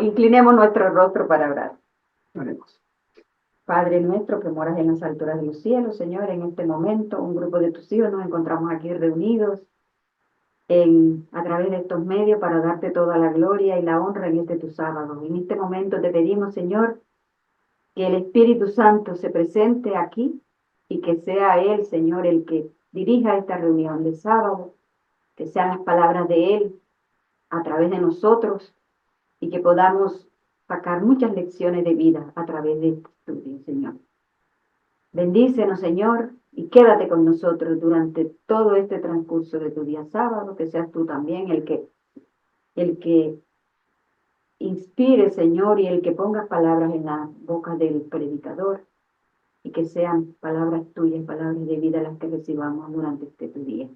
inclinemos nuestro rostro para orar. Oremos. Padre nuestro que moras en las alturas de los cielos, Señor, en este momento un grupo de tus hijos nos encontramos aquí reunidos a través de estos medios para darte toda la gloria y la honra en este tu sábado. En este momento te pedimos, Señor, que el Espíritu Santo se presente aquí y que sea Él, Señor, el que dirija esta reunión de sábado, que sean las palabras de Él a través de nosotros y que podamos sacar muchas lecciones de vida a través de este estudio, Señor. Bendícenos, Señor, y quédate con nosotros durante todo este transcurso de tu día sábado, que seas tú también el que inspire, Señor, y el que ponga palabras en la boca del predicador, y que sean palabras tuyas, palabras de vida las que recibamos durante este tu día.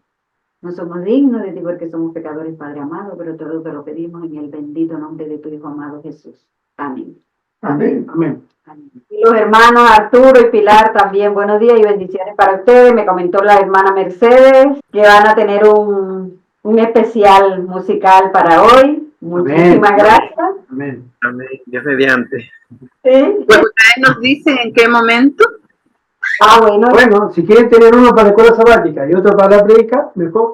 No somos dignos de ti porque somos pecadores, Padre amado, pero todo te lo pedimos en el bendito nombre de tu Hijo amado Jesús. Amén. Amén. Amén. Y los hermanos Arturo y Pilar también, buenos días y bendiciones para ustedes. Me comentó la hermana Mercedes que van a tener un especial musical para hoy. Muchísimas gracias. Amén. Amén. Dios mediante. ¿Sí? Pues ustedes nos dicen en qué momento. Bueno, si quieren tener uno para la escuela sabática y otro para la predica, mejor.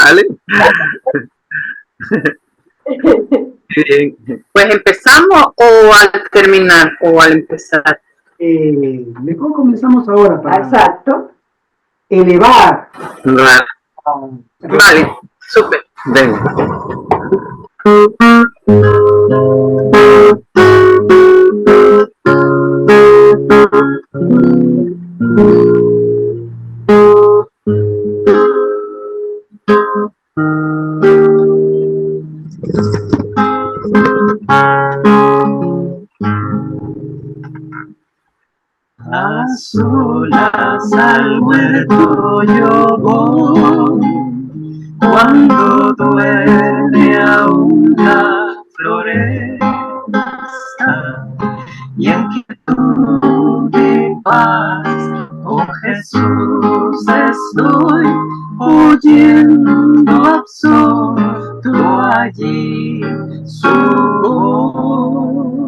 Vale. Bien. Pues empezamos o al terminar o al empezar. Mejor comenzamos ahora para Exacto. elevar. Vale, súper. Venga. A solas al huerto yo voy, cuando duerme aún la floresta, y en quietud y paz, oh Jesús, estoy oyendo absorto allí su voz.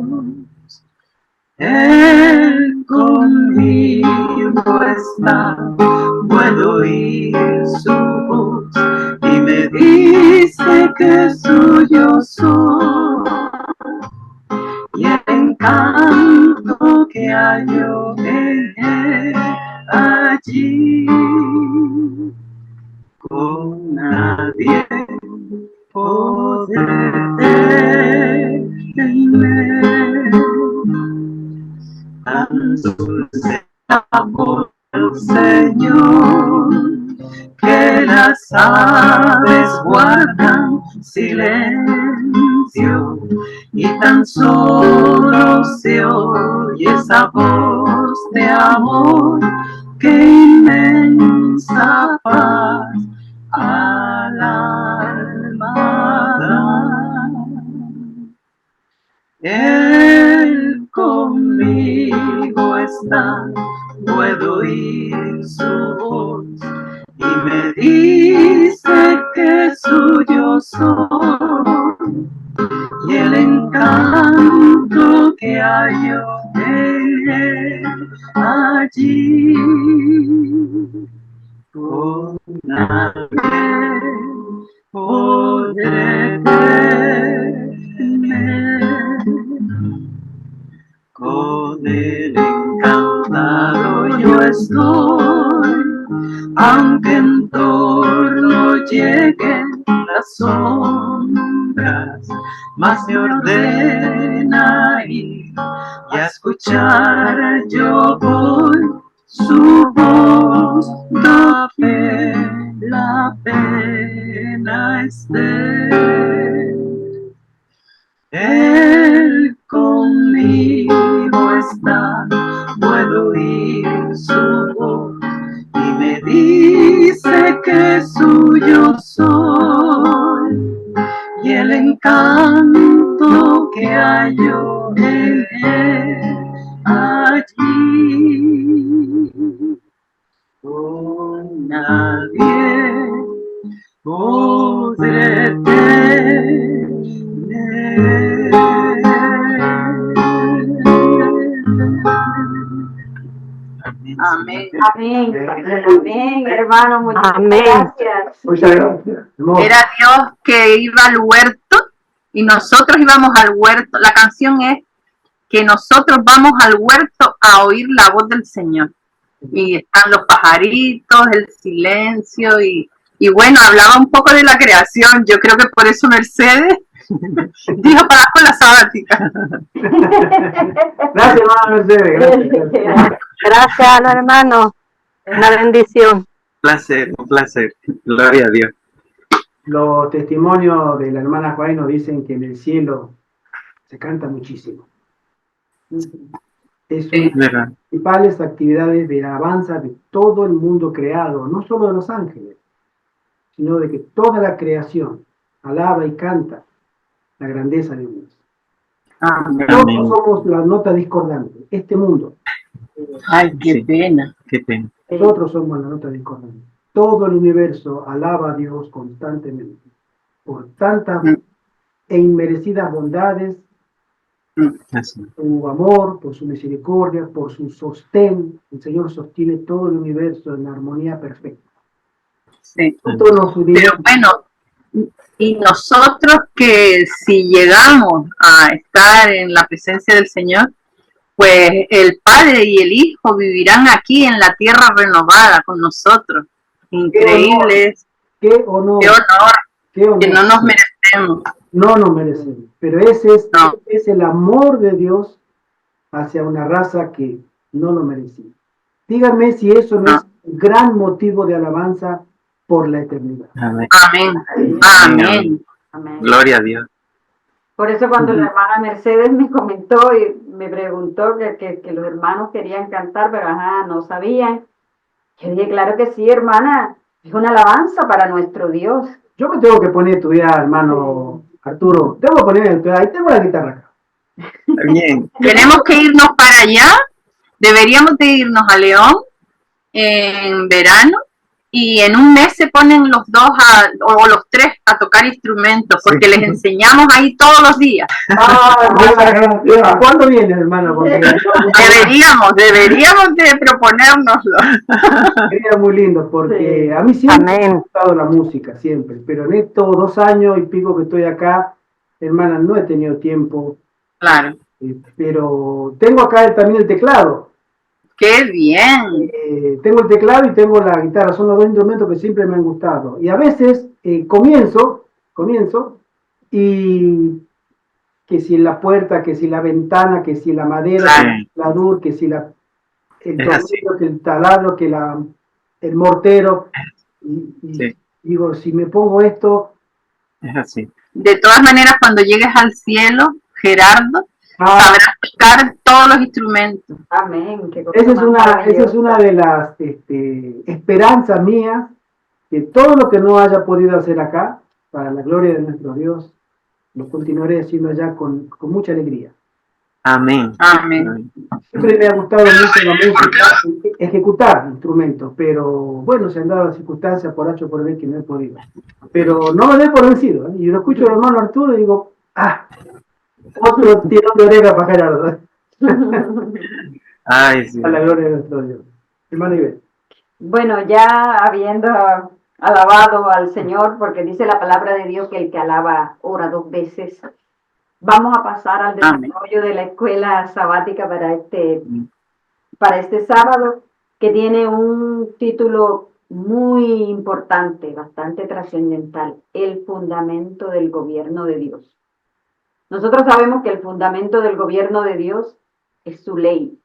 Él conmigo está, puedo oír su voz y me dice que suyo soy. Y el encanto que hallo en él allí, con nadie podré tener. Tan dulce amor del Señor, que las aves guardan silencio y tan solo se oye esa voz de amor que inmensa paz al alma da. Él conmigo está, puedo oír su voz y me dice que suyo soy. Y el encanto que hallo en él allí, con nadie podré tener. Con el encantado yo estoy, aunque en torno lleguen las sombras, más me ordena ir y a escuchar yo voy su voz, donde la pena esté. Él conmigo está, puedo oír su voz y me dice que suyo soy. Y el encanto que hallo en él allí, con nadie podré tener. Amén. Amén. Amén, hermano. Muchas gracias. Muchas gracias. Era Dios que iba al huerto y nosotros íbamos al huerto. La canción es que nosotros vamos al huerto a oír la voz del Señor. Y están los pajaritos, el silencio y bueno, hablaba un poco de la creación. Yo creo que por eso Mercedes dijo para con la sabática. Gracias, hermano Mercedes. Gracias. Gracias a los hermanos. Una bendición. Un placer. Gloria a Dios. Los testimonios de la hermana Juárez nos dicen que en el cielo se canta muchísimo. Es una de las ¿Verdad? principales actividades de alabanza de todo el mundo creado, no solo de los ángeles, sino de que toda la creación alaba y canta la grandeza de Dios. Amén. Nosotros somos la nota discordante, este mundo. Ay, qué Sí. pena. Qué pena. Nosotros somos la nota discordante. Todo el universo alaba a Dios constantemente por tantas e inmerecidas bondades, Así. su amor, por su misericordia, por su sostén. El Señor sostiene todo el universo en armonía perfecta. Sí. Nosotros nos unimos. Pero bueno, y nosotros que si llegamos a estar en la presencia del Señor, pues el Padre y el Hijo vivirán aquí en la tierra renovada con nosotros. Increíbles, Qué honor, qué honor qué honor. que no nos merecemos. No nos merecemos. Pero No. es el amor de Dios hacia una raza que no lo merecía. Díganme si eso no es un gran motivo de alabanza por la eternidad. Amén. Amén. Amén. Amén. Gloria a Dios. Por eso cuando la hermana Mercedes me comentó y me preguntó que los hermanos querían cantar, pero no sabían. Yo dije, claro que sí, hermana, es una alabanza para nuestro Dios. Yo me tengo que poner a estudiar, hermano Arturo. Tengo que ponerme a estudiar. Ahí tengo la guitarra acá. Está bien. Tenemos que irnos para allá. Deberíamos de irnos a León en verano y en un mes se ponen los dos o los tres a tocar instrumentos porque les enseñamos ahí todos los días. Muchas gracias. ¿Cuándo vienes, hermano? Porque Deberíamos de proponérnoslo. sería muy lindo, porque a mí siempre me ha gustado la música, siempre. Pero en estos 2 años y pico que estoy acá, hermana, no he tenido tiempo. Claro. Pero tengo acá también el teclado. ¡Qué bien! Tengo el teclado y tengo la guitarra, son los 2 instrumentos que siempre me han gustado. Y a veces comienzo, y que si en la puerta, que si la ventana, que si la madera, Claro. que si la dur, que si el Es así. tornillo, que el taladro, que el mortero. Y Sí. digo, si me pongo esto, Es así. De todas maneras, cuando llegues al cielo, Gerardo, sabrás tocar todos los instrumentos. Amén. Qué cosa esa más es una de las esperanzas mías, que todo lo que no haya podido hacer acá, para la gloria de nuestro Dios, lo continuaré haciendo allá con mucha alegría. Amén. Amén. Siempre me ha gustado mucho la música, ejecutar instrumentos, pero bueno, se han dado las circunstancias por H o por B que no he podido. Pero no me doy por vencido, ¿eh? Y lo escucho al hermano Arturo y digo, otro tirón de oreja para Gerardo. Ay, sí. A la gloria de nuestro Dios. Hermano Iber. Bueno, ya habiendo alabado al Señor, porque dice la palabra de Dios que el que alaba ora 2 veces, vamos a pasar al desarrollo de la escuela sabática para este sábado, que tiene un título muy importante, bastante trascendental: el fundamento del gobierno de Dios. Nosotros sabemos que el fundamento del gobierno de Dios es su ley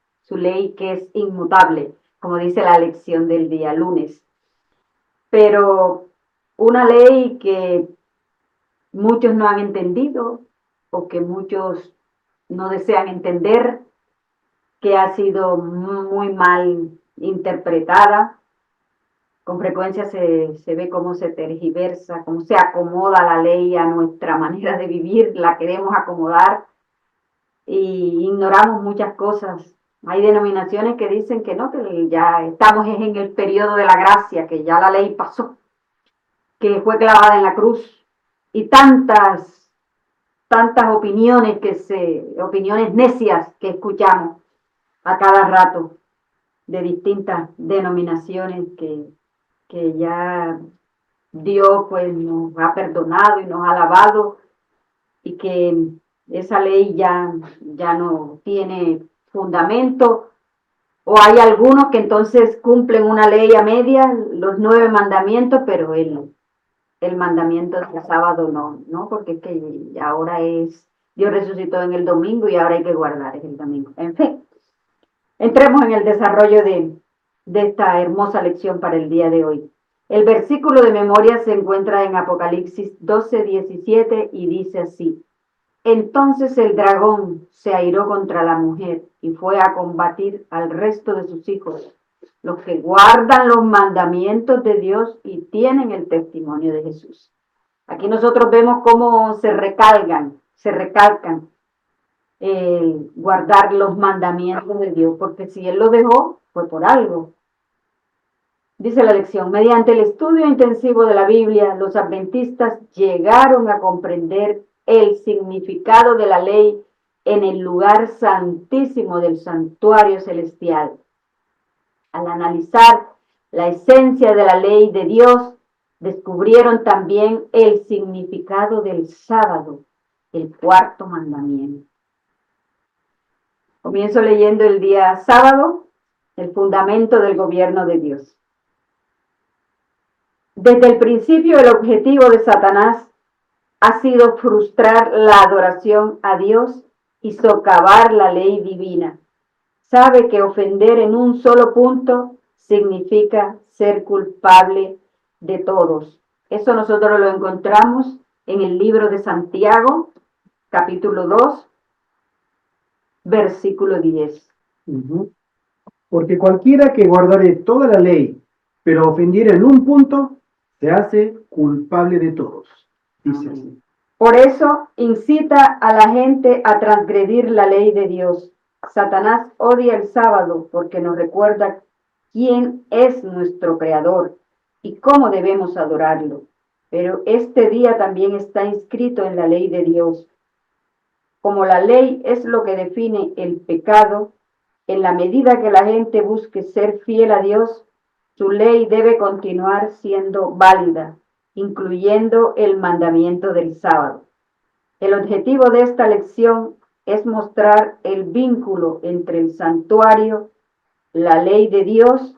que es inmutable, como dice la lección del día lunes. Pero una ley que muchos no han entendido o que muchos no desean entender, que ha sido muy mal interpretada. Con frecuencia se ve cómo se tergiversa, cómo se acomoda la ley a nuestra manera de vivir, la queremos acomodar y ignoramos muchas cosas. Hay denominaciones que dicen que no, que ya estamos en el periodo de la gracia, que ya la ley pasó, que fue clavada en la cruz, y tantas opiniones opiniones necias que escuchamos a cada rato. de distintas denominaciones que ya Dios pues nos ha perdonado y nos ha lavado y que esa ley ya no tiene fundamento, o hay algunos que entonces cumplen una ley a medias, los 9 mandamientos, pero el mandamiento del sábado no, porque es que ahora Dios resucitó en el domingo y ahora hay que guardar el domingo. En fin, entremos en el desarrollo de esta hermosa lección para el día de hoy. El versículo de memoria se encuentra en Apocalipsis 12:17 y dice así: entonces el dragón se airó contra la mujer y fue a combatir al resto de sus hijos, los que guardan los mandamientos de Dios y tienen el testimonio de Jesús. Aquí nosotros vemos cómo se recalcan guardar los mandamientos de Dios, porque si Él los dejó, fue por algo. Dice la lección: mediante el estudio intensivo de la Biblia, los adventistas llegaron a comprender el significado de la ley en el lugar santísimo del santuario celestial. Al analizar la esencia de la ley de Dios, descubrieron también el significado del sábado, el 4º mandamiento. Comienzo leyendo el día sábado, el fundamento del gobierno de Dios. Desde el principio, el objetivo de Satanás ha sido frustrar la adoración a Dios y socavar la ley divina. Sabe que ofender en un solo punto significa ser culpable de todos. Eso nosotros lo encontramos en el libro de Santiago, capítulo 2, versículo 10. Porque cualquiera que guardare toda la ley, pero ofendiere en un punto, se hace culpable de todos. Dice así. Por eso incita a la gente a transgredir la ley de Dios. Satanás odia el sábado porque nos recuerda quién es nuestro creador y cómo debemos adorarlo. Pero este día también está inscrito en la ley de Dios. Como la ley es lo que define el pecado, en la medida que la gente busque ser fiel a Dios, su ley debe continuar siendo válida, incluyendo el mandamiento del sábado. El objetivo de esta lección es mostrar el vínculo entre el santuario, la ley de Dios,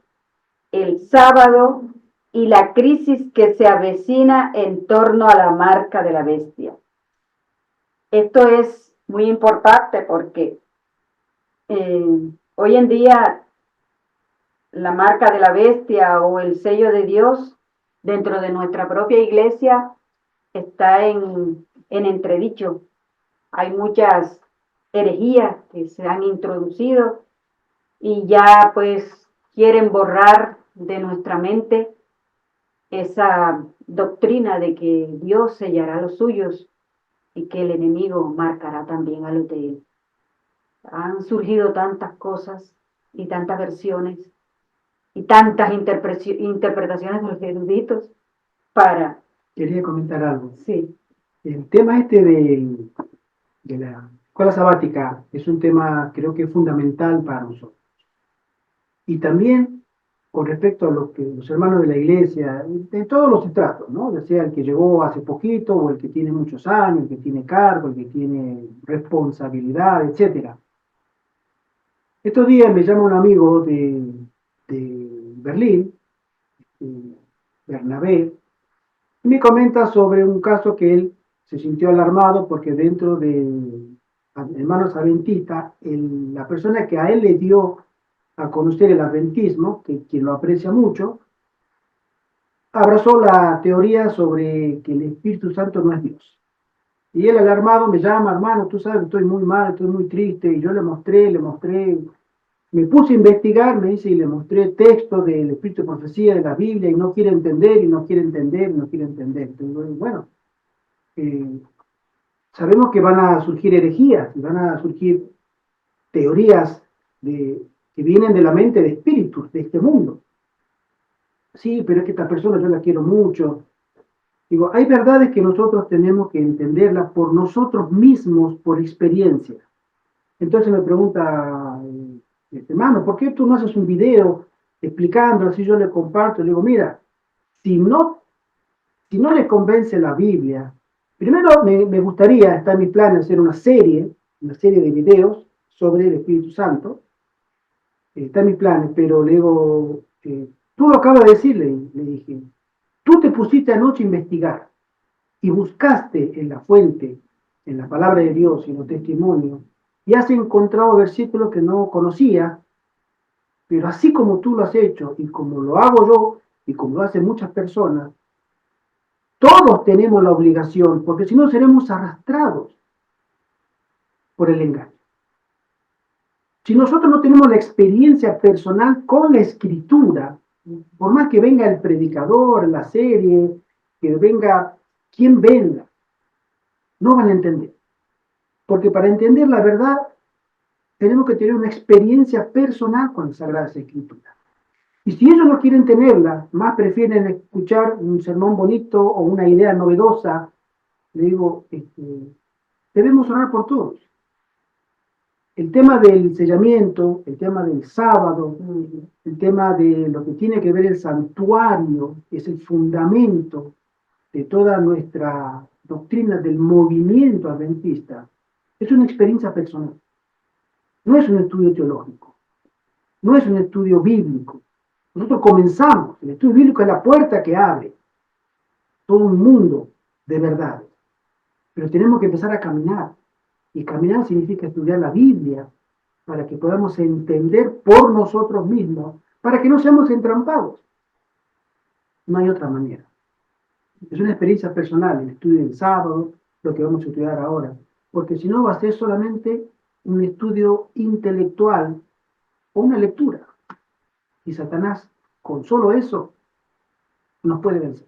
el sábado y la crisis que se avecina en torno a la marca de la bestia. Esto es muy importante porque hoy en día la marca de la bestia o el sello de Dios dentro de nuestra propia iglesia está en entredicho. Hay muchas herejías que se han introducido y ya pues quieren borrar de nuestra mente esa doctrina de que Dios sellará a los suyos y que el enemigo marcará también a los de él. Han surgido tantas cosas y tantas versiones y tantas interpretaciones de los eruditos para... Quería comentar algo. Sí. El tema de la escuela sabática es un tema, creo que fundamental para nosotros. Y también con respecto a lo que los hermanos de la iglesia, de todos los estratos, ¿no? Ya sea el que llegó hace poquito, o el que tiene muchos años, el que tiene cargo, el que tiene responsabilidad, etcétera. Estos días me llama un amigo de Berlín, Bernabé, y me comenta sobre un caso que él se sintió alarmado porque dentro de hermanos adventistas, la persona que a él le dio a conocer el adventismo, que quien lo aprecia mucho, abrazó la teoría sobre que el Espíritu Santo no es Dios. Y él alarmado me llama: hermano, tú sabes, estoy muy mal, estoy muy triste, y yo le mostré, me puse a investigar, me dice, y le mostré textos del Espíritu de Profecía de la Biblia, y no quiere entender, y no quiere entender, y no quiere entender. Entonces, bueno, sabemos que van a surgir herejías, y van a surgir teorías que vienen de la mente de espíritus de este mundo. Sí, pero es que esta persona yo la quiero mucho. Digo, hay verdades que nosotros tenemos que entenderlas por nosotros mismos, por experiencia. Entonces me pregunta hermano, ¿por qué tú no haces un video explicando? Así yo le comparto, le digo, mira, si no le convence la Biblia, primero me gustaría, está en mi plan, hacer una serie de videos sobre el Espíritu Santo, está en mi plan, pero le digo, tú lo acabas de decir, le dije, tú te pusiste anoche a investigar y buscaste en la fuente, en la palabra de Dios y en los testimonios, y has encontrado versículos que no conocía, pero así como tú lo has hecho y como lo hago yo y como lo hacen muchas personas, todos tenemos la obligación, porque si no seremos arrastrados por el engaño. Si nosotros no tenemos la experiencia personal con la escritura, por más que venga el predicador, la serie, que venga quien venga, no van a entender. Porque para entender la verdad, tenemos que tener una experiencia personal con las Sagradas Escrituras. Y si ellos no quieren tenerla, más prefieren escuchar un sermón bonito o una idea novedosa, le digo, debemos orar por todos. El tema del sellamiento, el tema del sábado, el tema de lo que tiene que ver el santuario, es el fundamento de toda nuestra doctrina del movimiento adventista. Es una experiencia personal. No es un estudio teológico. No es un estudio bíblico. Nosotros comenzamos. El estudio bíblico es la puerta que abre todo un mundo de verdades. Pero tenemos que empezar a caminar. Y caminar significa estudiar la Biblia para que podamos entender por nosotros mismos, para que no seamos entrampados. No hay otra manera. Es una experiencia personal, el estudio del sábado, lo que vamos a estudiar ahora. Porque si no va a ser solamente un estudio intelectual o una lectura. Y Satanás, con solo eso, nos puede vencer.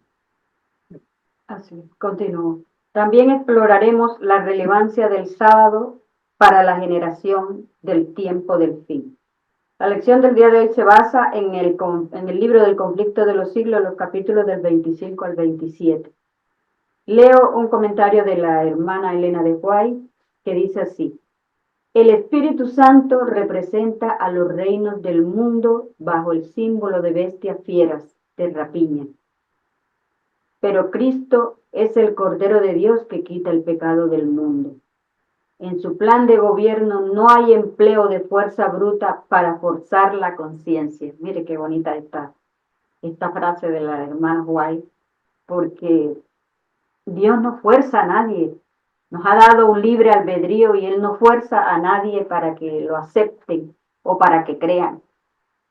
Así, continúo. También exploraremos la relevancia del sábado para la generación del tiempo del fin. La lección del día de hoy se basa en el libro del conflicto de los siglos, los capítulos del 25 al 27. Leo un comentario de la hermana Elena de White que dice así: el Espíritu Santo representa a los reinos del mundo bajo el símbolo de bestias fieras de rapiña. Pero Cristo es el Cordero de Dios que quita el pecado del mundo. En su plan de gobierno no hay empleo de fuerza bruta para forzar la conciencia. Mire qué bonita esta frase de la hermana White, porque Dios no fuerza a nadie. Nos ha dado un libre albedrío y Él no fuerza a nadie para que lo acepten o para que crean.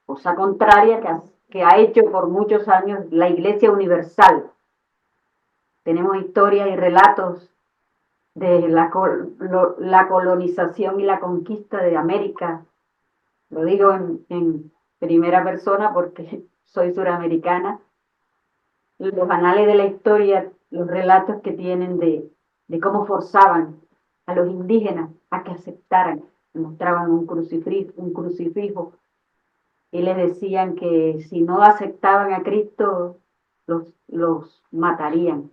Cosa contraria que ha hecho por muchos años la Iglesia Universal. Tenemos historias y relatos de la colonización y la conquista de América. Lo digo en primera persona porque soy suramericana. Los anales de la historia, los relatos que tienen de cómo forzaban a los indígenas a que aceptaran. Mostraban un crucifijo y les decían que si no aceptaban a Cristo, los matarían.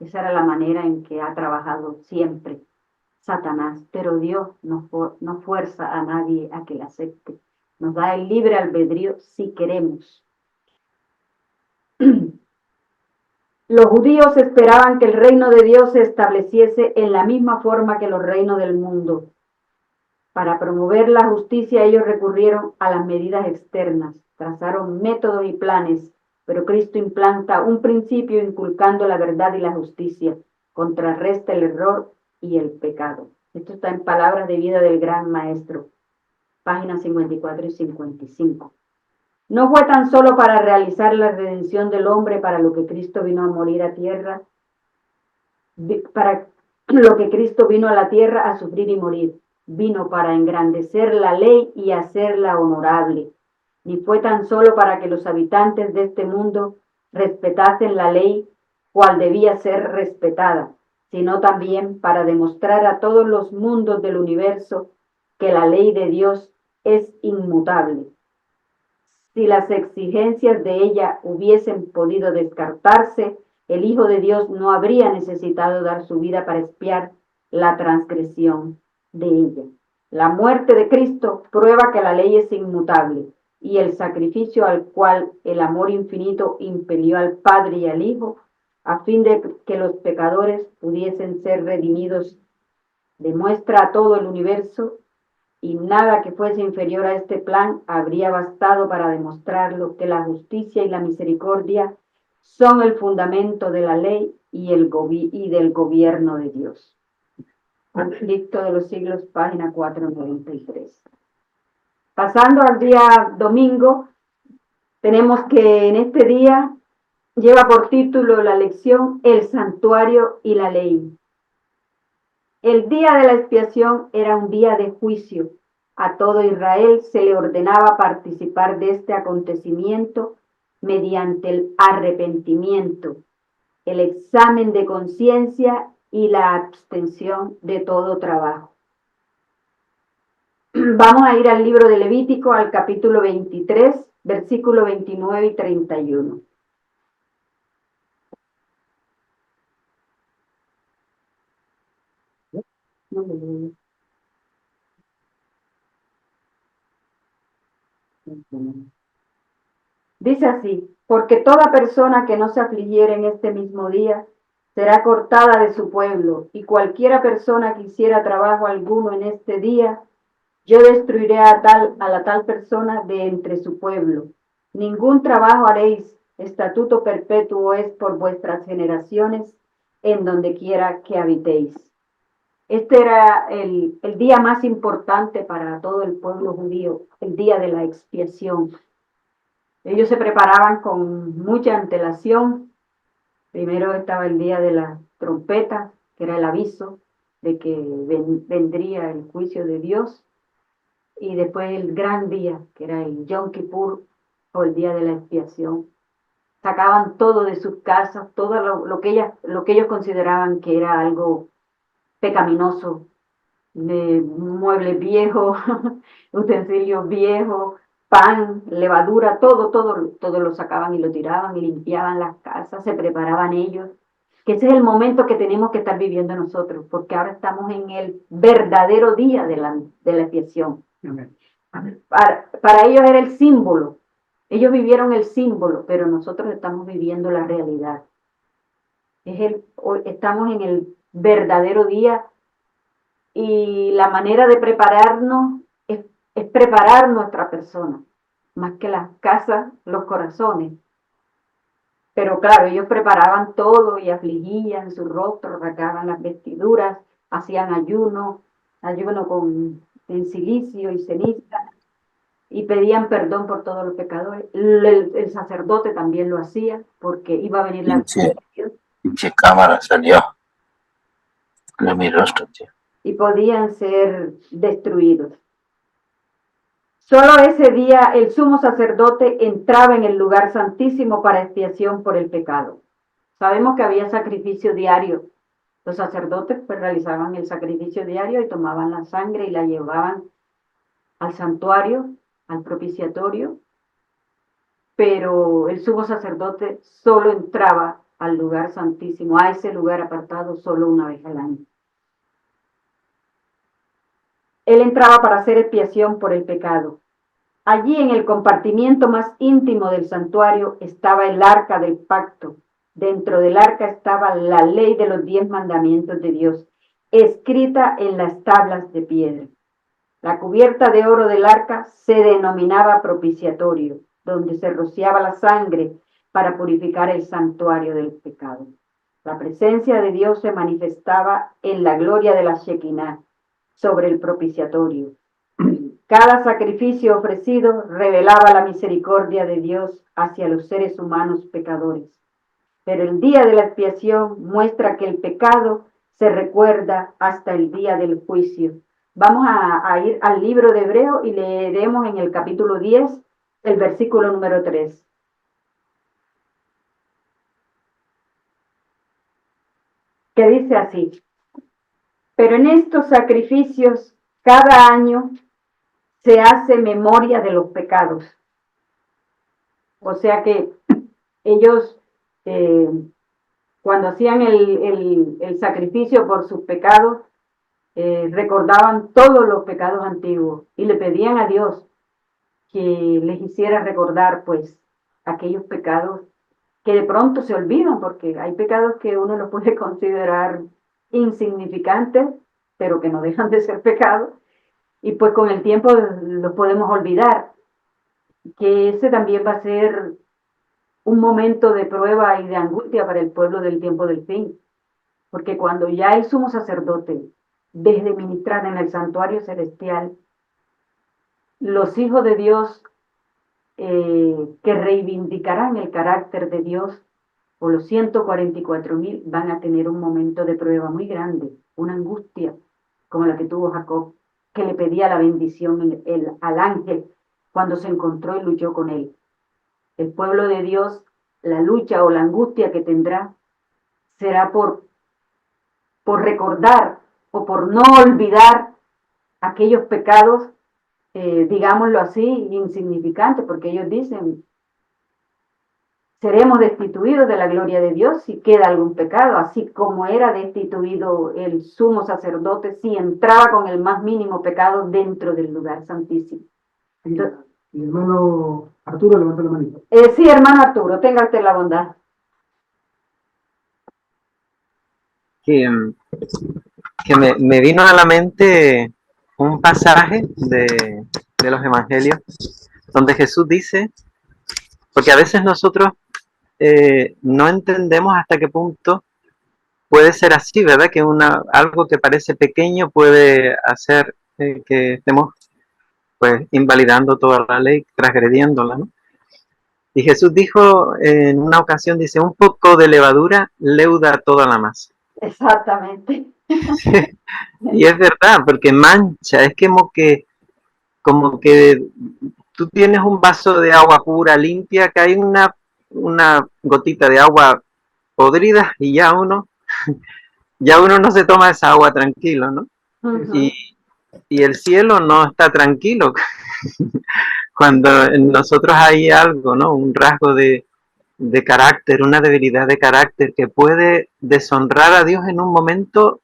Esa era la manera en que ha trabajado siempre Satanás, pero Dios no fuerza a nadie a que la acepte. Nos da el libre albedrío si queremos. Los judíos esperaban que el reino de Dios se estableciese en la misma forma que los reinos del mundo. Para promover la justicia, ellos recurrieron a las medidas externas, trazaron métodos y planes, pero Cristo implanta un principio inculcando la verdad y la justicia, contrarresta el error y el pecado. Esto está en Palabras de Vida del Gran Maestro, páginas 54 y 55. No fue tan solo para realizar la redención del hombre para lo que Cristo vino a morir a tierra, para lo que Cristo vino a la tierra a sufrir y morir. Vino para engrandecer la ley y hacerla honorable. Ni fue tan solo para que los habitantes de este mundo respetasen la ley cual debía ser respetada, sino también para demostrar a todos los mundos del universo que la ley de Dios es inmutable. Si las exigencias de ella hubiesen podido descartarse, el Hijo de Dios no habría necesitado dar su vida para expiar la transgresión de ella. La muerte de Cristo prueba que la ley es inmutable y el sacrificio al cual el amor infinito impelió al Padre y al Hijo, a fin de que los pecadores pudiesen ser redimidos, demuestra a todo el universo, y nada que fuese inferior a este plan habría bastado para demostrarlo, que la justicia y la misericordia son el fundamento de la ley y del gobierno de Dios. Conflicto de los siglos, página 493. Pasando al día domingo, tenemos que en este día lleva por título la lección El santuario y la ley. El día de la expiación era un día de juicio. A todo Israel se le ordenaba participar de este acontecimiento mediante el arrepentimiento, el examen de conciencia y la abstención de todo trabajo. Vamos a ir al libro de Levítico, al capítulo 23, versículo 29 y 31. Dice así: porque toda persona que no se afligiera en este mismo día será cortada de su pueblo, y cualquiera persona que hiciera trabajo alguno en este día, yo destruiré a la tal persona de entre su pueblo. Ningún trabajo haréis, estatuto perpetuo es por vuestras generaciones, en donde quiera que habitéis. Este era el día más importante para todo el pueblo judío, el día de la expiación. Ellos se preparaban con mucha antelación. Primero estaba el día de la trompeta, que era el aviso de que vendría el juicio de Dios. Y después el gran día, que era el Yom Kippur, o el día de la expiación. Sacaban todo de sus casas, todo lo que ellos consideraban que era algo pecaminoso, de muebles viejos, utensilios viejos, pan, levadura, todo lo sacaban y lo tiraban y limpiaban las casas, se preparaban ellos. Que ese es el momento que tenemos que estar viviendo nosotros, porque ahora estamos en el verdadero día de la expiación. Amén. Para ellos era el símbolo. Ellos vivieron el símbolo, pero nosotros estamos viviendo la realidad. Estamos en el verdadero día, y la manera de prepararnos es preparar nuestra persona, más que las casas, los corazones. Pero claro, ellos preparaban todo y afligían su rostro, rasgaban las vestiduras, hacían ayuno en silicio y ceniza, y pedían perdón por todos los pecadores. El sacerdote también lo hacía, porque iba a venir la Pinche cámara salió. De mi rostro, tío. y podían ser destruidos. Solo ese día el sumo sacerdote entraba en el lugar santísimo para expiación por el pecado. Sabemos que había sacrificio diario. Los sacerdotes pues realizaban el sacrificio diario y tomaban la sangre y la llevaban al santuario, al propiciatorio, pero el sumo sacerdote solo entraba al lugar santísimo, a ese lugar apartado, solo una vez al año. Él entraba para hacer expiación por el pecado. Allí en el compartimiento más íntimo del santuario estaba el arca del pacto. Dentro del arca estaba la ley de los 10 mandamientos de Dios, escrita en las tablas de piedra. La cubierta de oro del arca se denominaba propiciatorio, donde se rociaba la sangre para purificar el santuario del pecado. La presencia de Dios se manifestaba en la gloria de la Shekinah sobre el propiciatorio. Cada sacrificio ofrecido revelaba la misericordia de Dios hacia los seres humanos pecadores. Pero el día de la expiación muestra que el pecado se recuerda hasta el día del juicio. Vamos a ir al libro de Hebreo y leeremos en el capítulo 10, el versículo número 3. Que dice así: pero en estos sacrificios cada año se hace memoria de los pecados. O sea que ellos, cuando hacían el sacrificio por sus pecados, recordaban todos los pecados antiguos y le pedían a Dios que les hiciera recordar pues aquellos pecados que de pronto se olvidan, porque hay pecados que uno los puede considerar insignificantes, pero que no dejan de ser pecados, y pues con el tiempo los podemos olvidar, que ese también va a ser un momento de prueba y de angustia para el pueblo del tiempo del fin, porque cuando ya el sumo sacerdote deje de ministrar en el santuario celestial, los hijos de Dios que reivindicarán el carácter de Dios, o los 144,000 van a tener un momento de prueba muy grande, una angustia como la que tuvo Jacob, que le pedía la bendición al ángel cuando se encontró y luchó con él. El pueblo de Dios, la lucha o la angustia que tendrá será por recordar o por no olvidar aquellos pecados, digámoslo así, insignificantes, porque ellos dicen, seremos destituidos de la gloria de Dios si queda algún pecado, así como era destituido el sumo sacerdote si entraba con el más mínimo pecado dentro del lugar santísimo. Entonces, mi hermano Arturo levantó la manita. Sí, hermano Arturo, tenga usted la bondad. Que me vino a la mente un pasaje de los evangelios donde Jesús dice, porque a veces nosotros no entendemos hasta qué punto puede ser así, ¿verdad? Que algo que parece pequeño puede hacer que estemos pues invalidando toda la ley, transgrediéndola, ¿no? Y Jesús dijo en una ocasión, dice, un poco de levadura leuda toda la masa. Exactamente. Y es verdad, porque mancha, es como que tú tienes un vaso de agua pura, limpia, que hay una gotita de agua podrida y ya uno no se toma esa agua tranquilo, ¿no? Uh-huh. Y el cielo no está tranquilo cuando en nosotros hay algo, ¿no? Un rasgo de carácter, una debilidad de carácter que puede deshonrar a Dios en un momento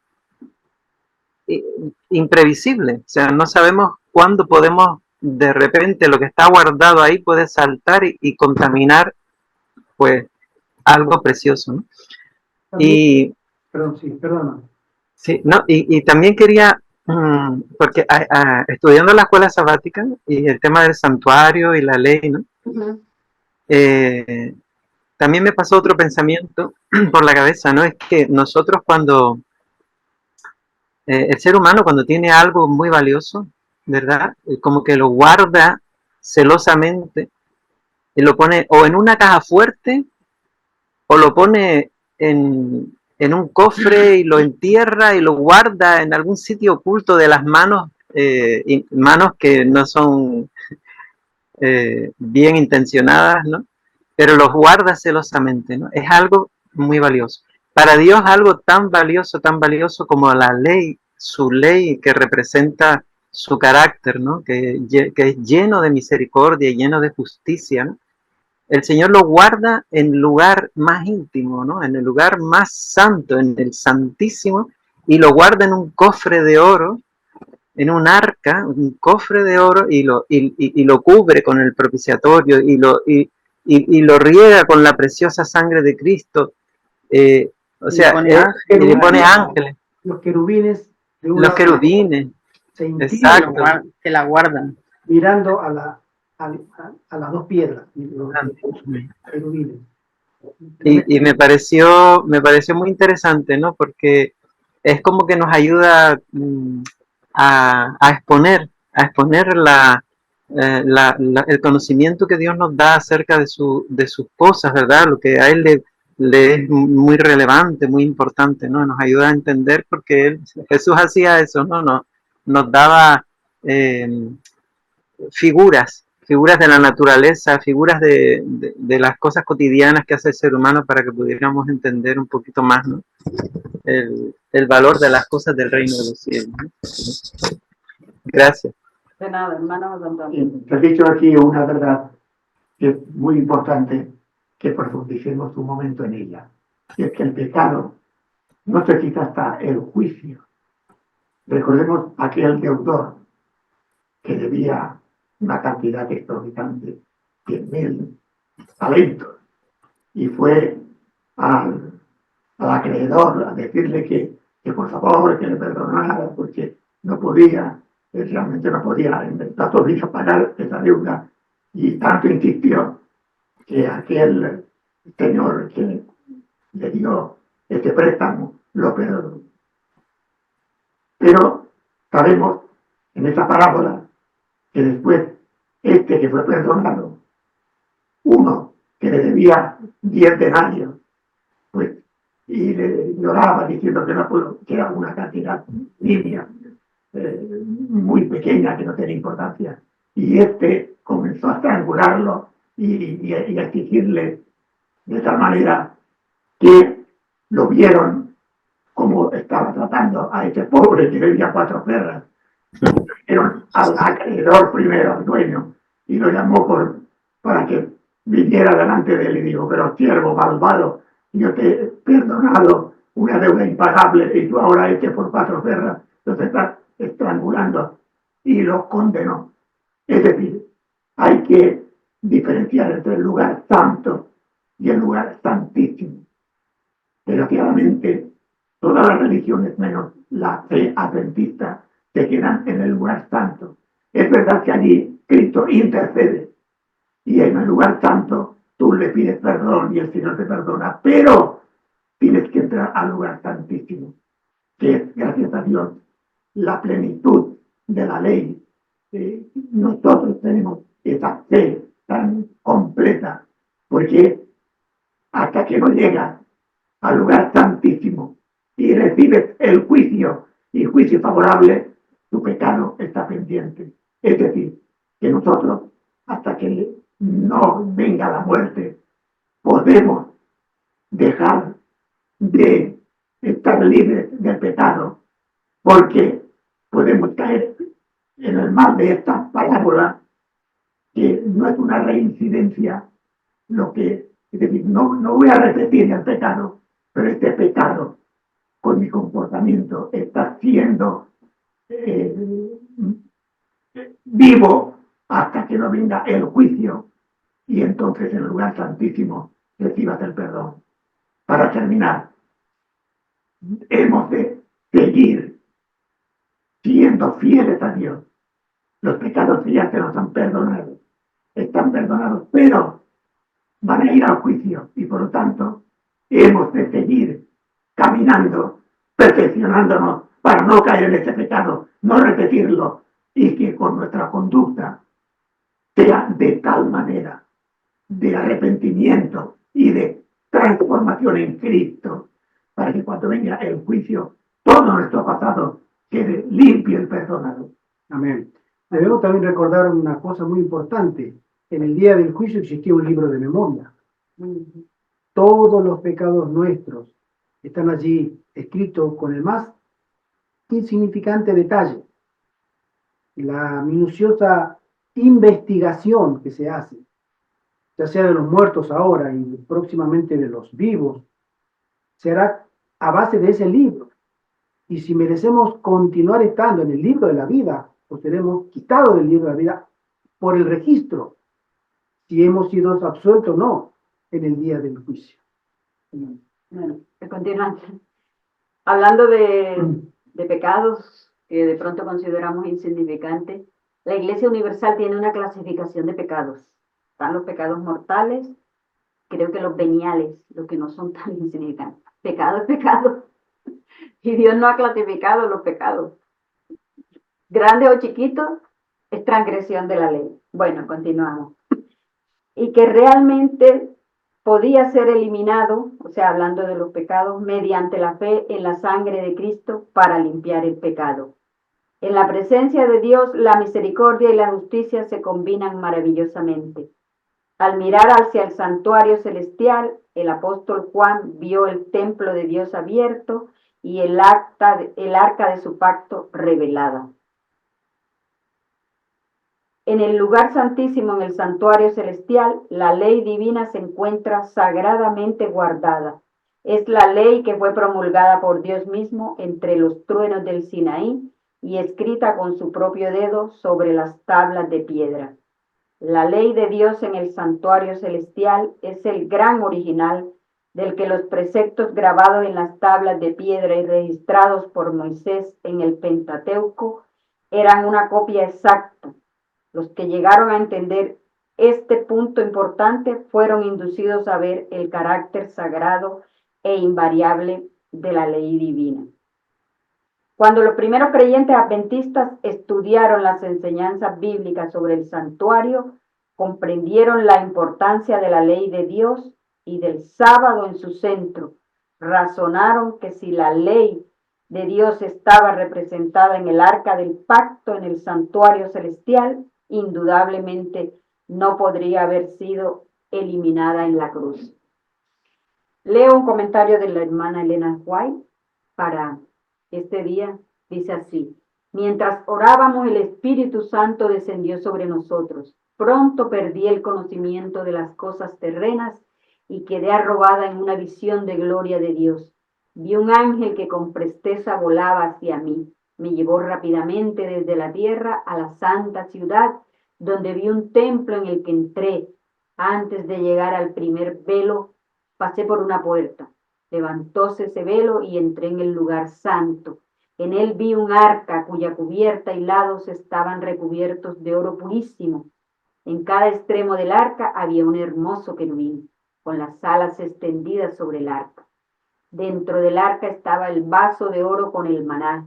imprevisible. O sea, no sabemos cuándo podemos, de repente, lo que está guardado ahí puede saltar y contaminar, pues, algo precioso, ¿no? Y, perdón, sí, perdona. sí, no, y también quería, porque estudiando la escuela sabática y el tema del santuario y la ley, ¿no? Uh-huh. También me pasó otro pensamiento por la cabeza, ¿no? Es que nosotros cuando, el ser humano cuando tiene algo muy valioso, ¿verdad? Como que lo guarda celosamente y lo pone o en una caja fuerte o lo pone en un cofre y lo entierra y lo guarda en algún sitio oculto de las manos, manos que no son bien intencionadas, ¿no? Pero los guarda celosamente, ¿no? Es algo muy valioso. Para Dios algo tan valioso como la ley, su ley que representa su carácter, ¿no? Que es lleno de misericordia y lleno de justicia, ¿no? El Señor lo guarda en el lugar más íntimo, ¿no? En el lugar más santo, en el santísimo, y lo guarda en un cofre de oro, en un arca, un cofre de oro, y lo cubre con el propiciatorio, y lo riega con la preciosa sangre de Cristo. O sea, le pone ángeles. Los querubines. Los querubines. Exacto. Que la guardan. Mirando a las dos piedras. Querubines. Y me pareció muy interesante, ¿no? Porque es como que nos ayuda a exponer el conocimiento que Dios nos da acerca de sus cosas, ¿verdad? Lo que a Él le es muy relevante, muy importante, ¿no? Nos ayuda a entender porque Jesús hacía eso, ¿no? Nos daba figuras de la naturaleza, figuras de las cosas cotidianas que hace el ser humano para que pudiéramos entender un poquito más, ¿no? El valor de las cosas del reino de los cielos, ¿no? Gracias. De nada, hermano Antonio. Has dicho aquí una verdad que es muy importante que profundicemos un momento en ella. Y es que el pecado no se quita hasta el juicio. Recordemos aquel deudor que debía una cantidad exorbitante, 100.000 talentos, y fue al acreedor a decirle que por favor que le perdonara porque no podía, realmente no podía en el plazo de pagar esa deuda, y tanto insistió que aquel señor que le dio este préstamo lo perdonó. Pero sabemos en esa parábola que después este que fue perdonado, uno que le debía 10 denarios, pues, y le lloraba diciendo que no pudo, que era una cantidad nimia, muy pequeña, que no tenía importancia. Y este comenzó a estrangularlo y a exigirle de tal manera que lo vieron como estaba tratando a ese pobre que debía 4 perras. Vieron al acreedor primero, al dueño, y lo llamó para que viniera delante de él y dijo: pero siervo malvado, yo te he perdonado una deuda impagable y tú ahora por 4 perras los estás estrangulando, y los condenó. Es decir, hay que diferenciar entre el lugar santo y el lugar santísimo. Desgraciadamente, todas las religiones, menos la fe adventista, se quedan en el lugar santo. Es verdad que allí Cristo intercede, y en el lugar santo tú le pides perdón y el Señor te perdona, pero tienes que entrar al lugar santísimo, que es, gracias a Dios, la plenitud de la ley. Nosotros tenemos esa fe tan completa, porque hasta que no llegas al lugar santísimo y recibes el juicio, y juicio favorable, tu pecado está pendiente. Es decir, que nosotros, hasta que no venga la muerte, podemos dejar de estar libres del pecado, porque podemos caer en el mal de esta parábola, que no es una reincidencia, es decir, no voy a repetir el pecado, pero este pecado con mi comportamiento está siendo vivo hasta que no venga el juicio, y entonces en el lugar santísimo recibas el perdón. Para terminar, hemos de seguir siendo fieles a Dios. Los pecados que ya se nos han perdonado están perdonados, pero van a ir al juicio, y por lo tanto hemos de seguir caminando, perfeccionándonos para no caer en ese pecado, no repetirlo, y que con nuestra conducta sea de tal manera de arrepentimiento y de transformación en Cristo, para que cuando venga el juicio todo nuestro pasado quede limpio y perdonado. Amén. Debemos también recordar una cosa muy importante. En el día del juicio existía un libro de memoria. Todos los pecados nuestros están allí escritos con el más insignificante detalle. La minuciosa investigación que se hace, ya sea de los muertos ahora y próximamente de los vivos, será a base de ese libro. Y si merecemos continuar estando en el libro de la vida, pues seremos quitados del libro de la vida por el registro, si hemos sido absueltos o no en el día del juicio. Bueno, a continuación, hablando de pecados que de pronto consideramos insignificantes, la Iglesia Universal tiene una clasificación de pecados. Están los pecados mortales, creo que los veniales, los que no son tan insignificantes. Pecado es pecado. Y Dios no ha clasificado los pecados. Grande o chiquito, es transgresión de la ley. Bueno, continuamos. Y que realmente podía ser eliminado, o sea, hablando de los pecados, mediante la fe en la sangre de Cristo para limpiar el pecado. En la presencia de Dios, la misericordia y la justicia se combinan maravillosamente. Al mirar hacia el santuario celestial, el apóstol Juan vio el templo de Dios abierto y el arca de su pacto revelada. En el lugar santísimo, en el santuario celestial, la ley divina se encuentra sagradamente guardada. Es la ley que fue promulgada por Dios mismo entre los truenos del Sinaí y escrita con su propio dedo sobre las tablas de piedra. La ley de Dios en el santuario celestial es el gran original del que los preceptos grabados en las tablas de piedra y registrados por Moisés en el Pentateuco eran una copia exacta. Los que llegaron a entender este punto importante fueron inducidos a ver el carácter sagrado e invariable de la ley divina. Cuando los primeros creyentes adventistas estudiaron las enseñanzas bíblicas sobre el santuario, comprendieron la importancia de la ley de Dios y del sábado en su centro. Razonaron que si la ley de Dios estaba representada en el arca del pacto en el santuario celestial, indudablemente no podría haber sido eliminada en la cruz. Leo un comentario de la hermana Elena White para este día. Dice así: mientras orábamos, el Espíritu Santo descendió sobre nosotros. Pronto perdí el conocimiento de las cosas terrenas y quedé arrobada en una visión de gloria de Dios. Vi un ángel que con presteza volaba hacia mí. Me llevó rápidamente desde la tierra a la santa ciudad, donde vi un templo en el que entré. Antes de llegar al primer velo, pasé por una puerta. Levantóse ese velo y entré en el lugar santo. En él vi un arca cuya cubierta y lados estaban recubiertos de oro purísimo. En cada extremo del arca había un hermoso querubín, con las alas extendidas sobre el arca. Dentro del arca estaba el vaso de oro con el maná,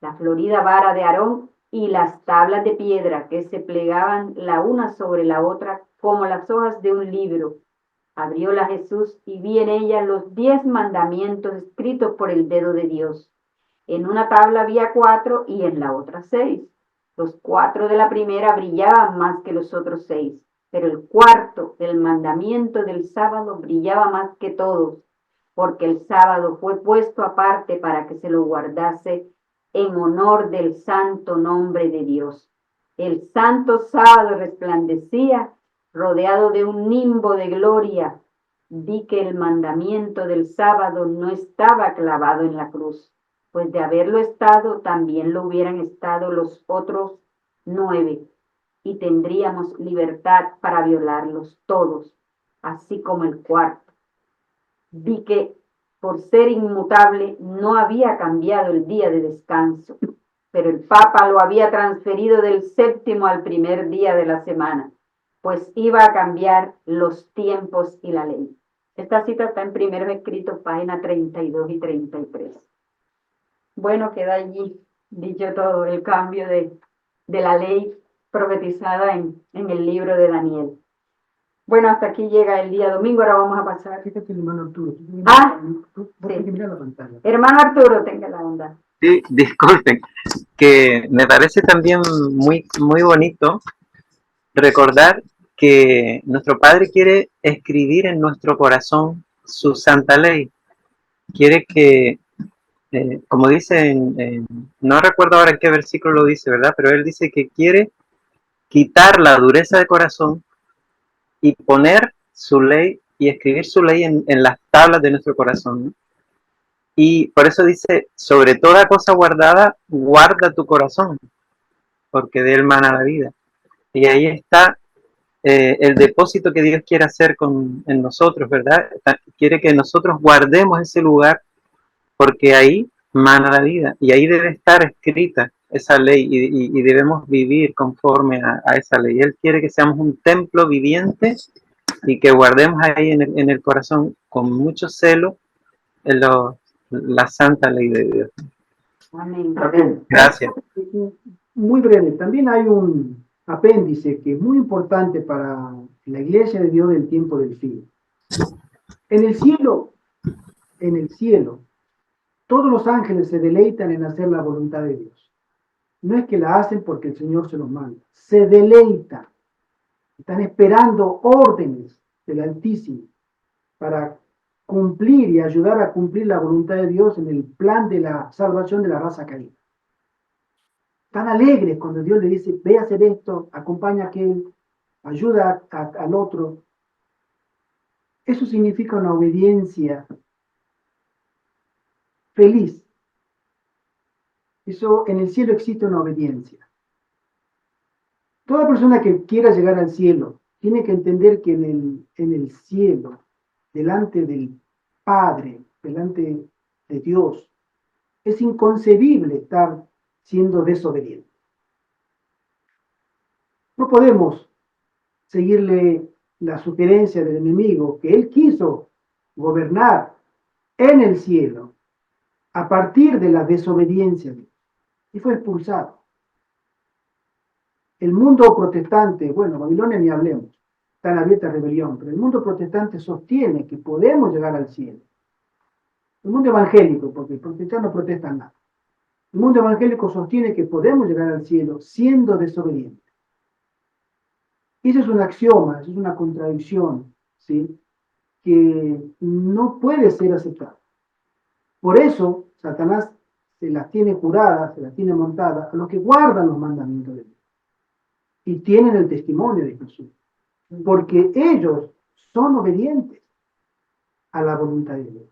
la florida vara de Aarón y las tablas de piedra que se plegaban la una sobre la otra como las hojas de un libro. Abrióla Jesús y vi en ella los 10 mandamientos escritos por el dedo de Dios. En una tabla había 4 y en la otra 6. Los 4 de la primera brillaban más que los otros 6, pero el cuarto, el mandamiento del sábado, brillaba más que todos, porque el sábado fue puesto aparte para que se lo guardase en honor del santo nombre de Dios. El santo sábado resplandecía, rodeado de un nimbo de gloria. Vi que el mandamiento del sábado no estaba clavado en la cruz, pues de haberlo estado, también lo hubieran estado los otros 9, y tendríamos libertad para violarlos todos, así como el cuarto. Vi que, por ser inmutable, no había cambiado el día de descanso, pero el Papa lo había transferido del 7º al primer día de la semana, pues iba a cambiar los tiempos y la ley. Esta cita está en Primeros Escritos, páginas 32 y 33. Bueno, queda allí dicho todo el cambio de la ley profetizada en el libro de Daniel. Bueno, hasta aquí llega el día domingo. Ahora vamos a pasar. Fíjate, hermano Arturo. Sí. Tienes que mirar la pantalla. Hermano Arturo, tenga la onda. Sí, disculpen, que me parece también muy, muy bonito recordar que nuestro Padre quiere escribir en nuestro corazón su santa ley. Quiere que, como dice, no recuerdo ahora en qué versículo lo dice, ¿verdad? Pero Él dice que quiere quitar la dureza de corazón y poner su ley y escribir su ley en las tablas de nuestro corazón, ¿no? Y por eso dice, sobre toda cosa guardada, guarda tu corazón, porque de él mana la vida. Y ahí está el depósito que Dios quiere hacer en nosotros, ¿verdad? Quiere que nosotros guardemos ese lugar, porque ahí mana la vida. Y ahí debe estar escrita esa ley y debemos vivir conforme a esa ley. Él quiere que seamos un templo viviente y que guardemos ahí en el corazón con mucho celo la santa ley de Dios. Amén. Amén. Gracias. Muy breve, también hay un apéndice que es muy importante para la iglesia de Dios del tiempo del fin. En el cielo, todos los ángeles se deleitan en hacer la voluntad de Dios. No es que la hacen porque el Señor se los manda, se deleitan. Están esperando órdenes del Altísimo para cumplir y ayudar a cumplir la voluntad de Dios en el plan de la salvación de la raza caída. Están alegres cuando Dios le dice, ve a hacer esto, acompaña a aquel, ayuda al otro. Eso significa una obediencia feliz. Eso, en el cielo existe una obediencia. Toda persona que quiera llegar al cielo tiene que entender que en el cielo, delante del Padre, delante de Dios, es inconcebible estar siendo desobediente. No podemos seguirle la sugerencia del enemigo que él quiso gobernar en el cielo a partir de la desobediencia de Dios y fue expulsado. El mundo protestante, bueno, Babilonia ni hablemos, está en abierta rebelión, pero el mundo protestante sostiene que podemos llegar al cielo. El mundo evangélico, porque los protestantes no protestan nada. El mundo evangélico sostiene que podemos llegar al cielo siendo desobedientes. Y eso es un axioma, eso es una contradicción, ¿sí? Que no puede ser aceptada. Por eso, Satanás se las tiene juradas, se las tiene montadas a los que guardan los mandamientos de Dios y tienen el testimonio de Jesús, porque ellos son obedientes a la voluntad de Dios.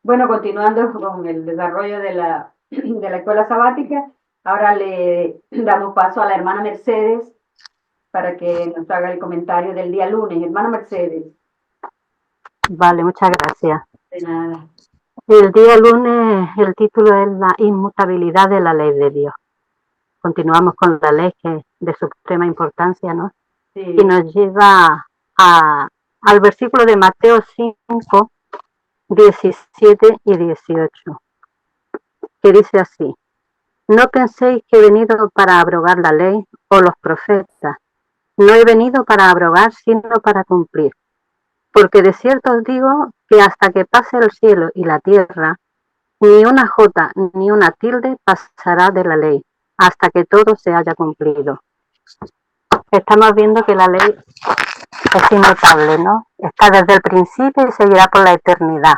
Bueno, continuando con el desarrollo de la escuela sabática, ahora le damos paso a la hermana Mercedes para que nos haga el comentario del día lunes. Hermana Mercedes. Vale, muchas gracias. De nada. El día lunes el título es la inmutabilidad de la ley de Dios. Continuamos con la ley que es de suprema importancia, ¿no? Sí. Y nos lleva al versículo de Mateo 5, 17 y 18, que dice así: no penséis que he venido para abrogar la ley o los profetas. No he venido para abrogar, sino para cumplir. Porque de cierto os digo que hasta que pase el cielo y la tierra, ni una jota ni una tilde pasará de la ley, hasta que todo se haya cumplido. Estamos viendo que la ley es inmutable, ¿no? Está desde el principio y seguirá por la eternidad.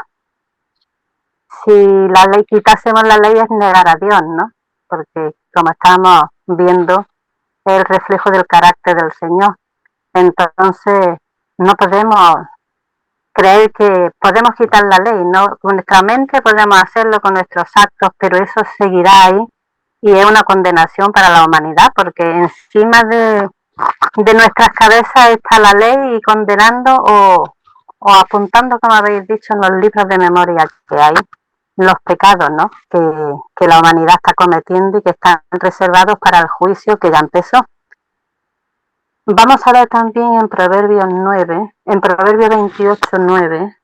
Si la ley, quitásemos la ley, es negar a Dios, ¿no? Porque como estamos viendo, es el reflejo del carácter del Señor. Entonces, no podemos creer que podemos quitar la ley, ¿no? Con nuestra mente podemos hacerlo con nuestros actos, pero eso seguirá ahí y es una condenación para la humanidad, porque encima de nuestras cabezas está la ley y condenando o apuntando, como habéis dicho, en los libros de memoria que hay, los pecados, ¿no? Que la humanidad está cometiendo y que están reservados para el juicio que ya empezó. Vamos a ver también en Proverbios 9, en Proverbios 28, 9,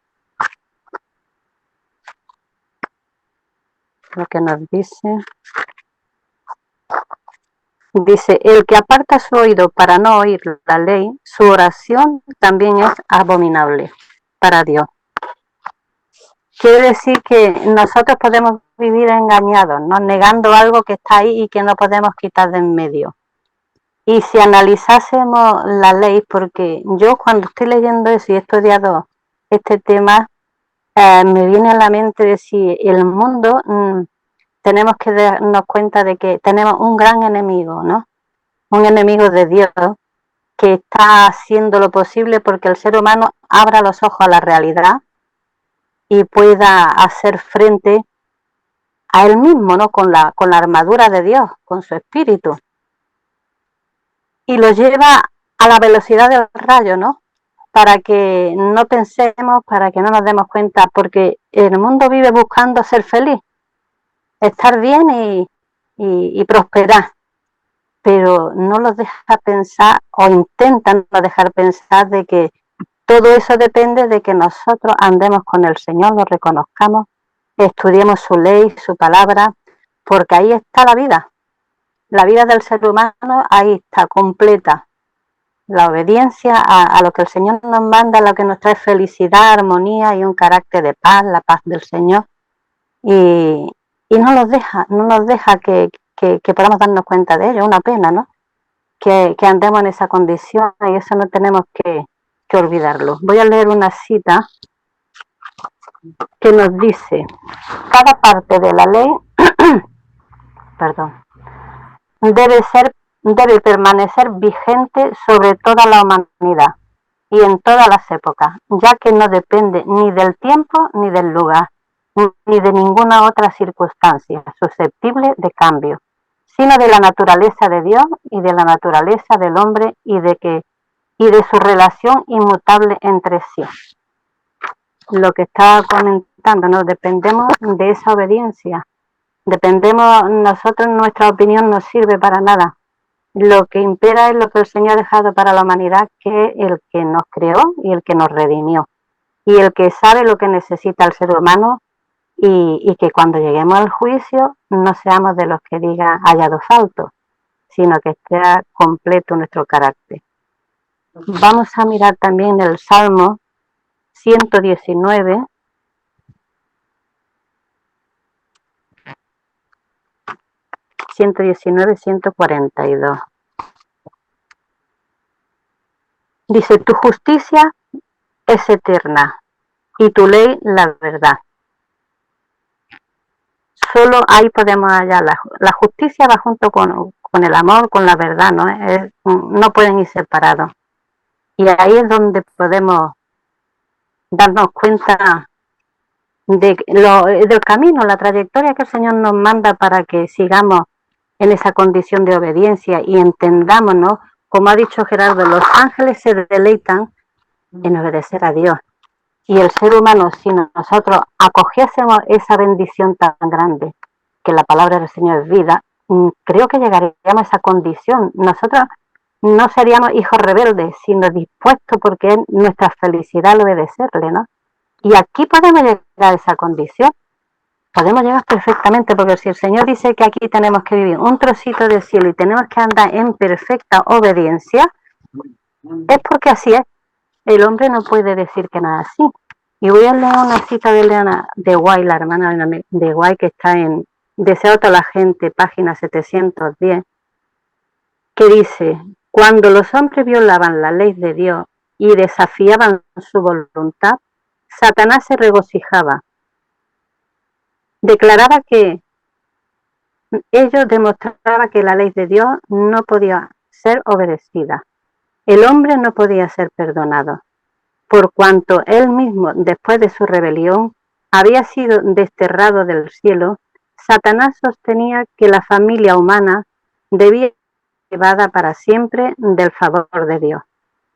lo que nos dice. Dice: el que aparta su oído para no oír la ley, su oración también es abominable para Dios. Quiere decir que nosotros podemos vivir engañados, ¿no? Negando algo que está ahí y que no podemos quitar de en medio. Y si analizásemos la ley, porque yo cuando estoy leyendo eso y he estudiado este tema, me viene a la mente decir, el mundo, tenemos que darnos cuenta de que tenemos un gran enemigo, ¿no? Un enemigo de Dios que está haciendo lo posible porque el ser humano abra los ojos a la realidad y pueda hacer frente a él mismo, ¿no? Con la armadura de Dios, con su espíritu. Y lo lleva a la velocidad del rayo, ¿no? Para que no pensemos, para que no nos demos cuenta, porque el mundo vive buscando ser feliz, estar bien y prosperar, pero no los deja pensar o intentan no dejar pensar de que todo eso depende de que nosotros andemos con el Señor, lo reconozcamos, estudiemos su ley, su palabra, porque ahí está la vida. La vida del ser humano ahí está completa. La obediencia a lo que el Señor nos manda, lo que nos trae felicidad, armonía y un carácter de paz, la paz del Señor. Y no nos deja que podamos darnos cuenta de ello. Una pena, ¿no? Que andemos en esa condición y eso no tenemos que olvidarlo. Voy a leer una cita que nos dice: cada parte de la ley perdón, debe permanecer vigente sobre toda la humanidad y en todas las épocas, ya que no depende ni del tiempo ni del lugar, ni de ninguna otra circunstancia susceptible de cambio, sino de la naturaleza de Dios y de la naturaleza del hombre y de su relación inmutable entre sí. Lo que estaba comentando, ¿no? Dependemos de esa obediencia. Dependemos, nosotros nuestra opinión no sirve para nada. Lo que impera es lo que el Señor ha dejado para la humanidad, que es el que nos creó y el que nos redimió. Y el que sabe lo que necesita el ser humano y que cuando lleguemos al juicio no seamos de los que digan hallado falto, sino que esté completo nuestro carácter. Vamos a mirar también el Salmo 119, ...119, 142. Dice, tu justicia es eterna y tu ley la verdad. Solo ahí podemos hallar la justicia va junto con el amor, con la verdad, ¿no? No pueden ir separados. Y ahí es donde podemos darnos cuenta del camino, la trayectoria que el Señor nos manda para que sigamos en esa condición de obediencia y entendamos, ¿no? Como ha dicho Gerardo, los ángeles se deleitan en obedecer a Dios. Y el ser humano, si nosotros acogiésemos esa bendición tan grande, que la palabra del Señor es vida, creo que llegaríamos a esa condición. Nosotros no seríamos hijos rebeldes, sino dispuestos, porque es nuestra felicidad el obedecerle, ¿no? Y aquí podemos llegar a esa condición. Podemos llegar perfectamente, porque si el Señor dice que aquí tenemos que vivir un trocito del cielo y tenemos que andar en perfecta obediencia, es porque así es. El hombre no puede decir que no es así. Y voy a leer una cita de Elena de White, la hermana de White, que está en Deseo a toda la gente, página 710, que dice, cuando los hombres violaban la ley de Dios y desafiaban su voluntad, Satanás se regocijaba. Declaraba que ello demostraba que la ley de Dios no podía ser obedecida. El hombre no podía ser perdonado, por cuanto él mismo, después de su rebelión, había sido desterrado del cielo. Satanás sostenía que la familia humana debía ser privada para siempre del favor de Dios.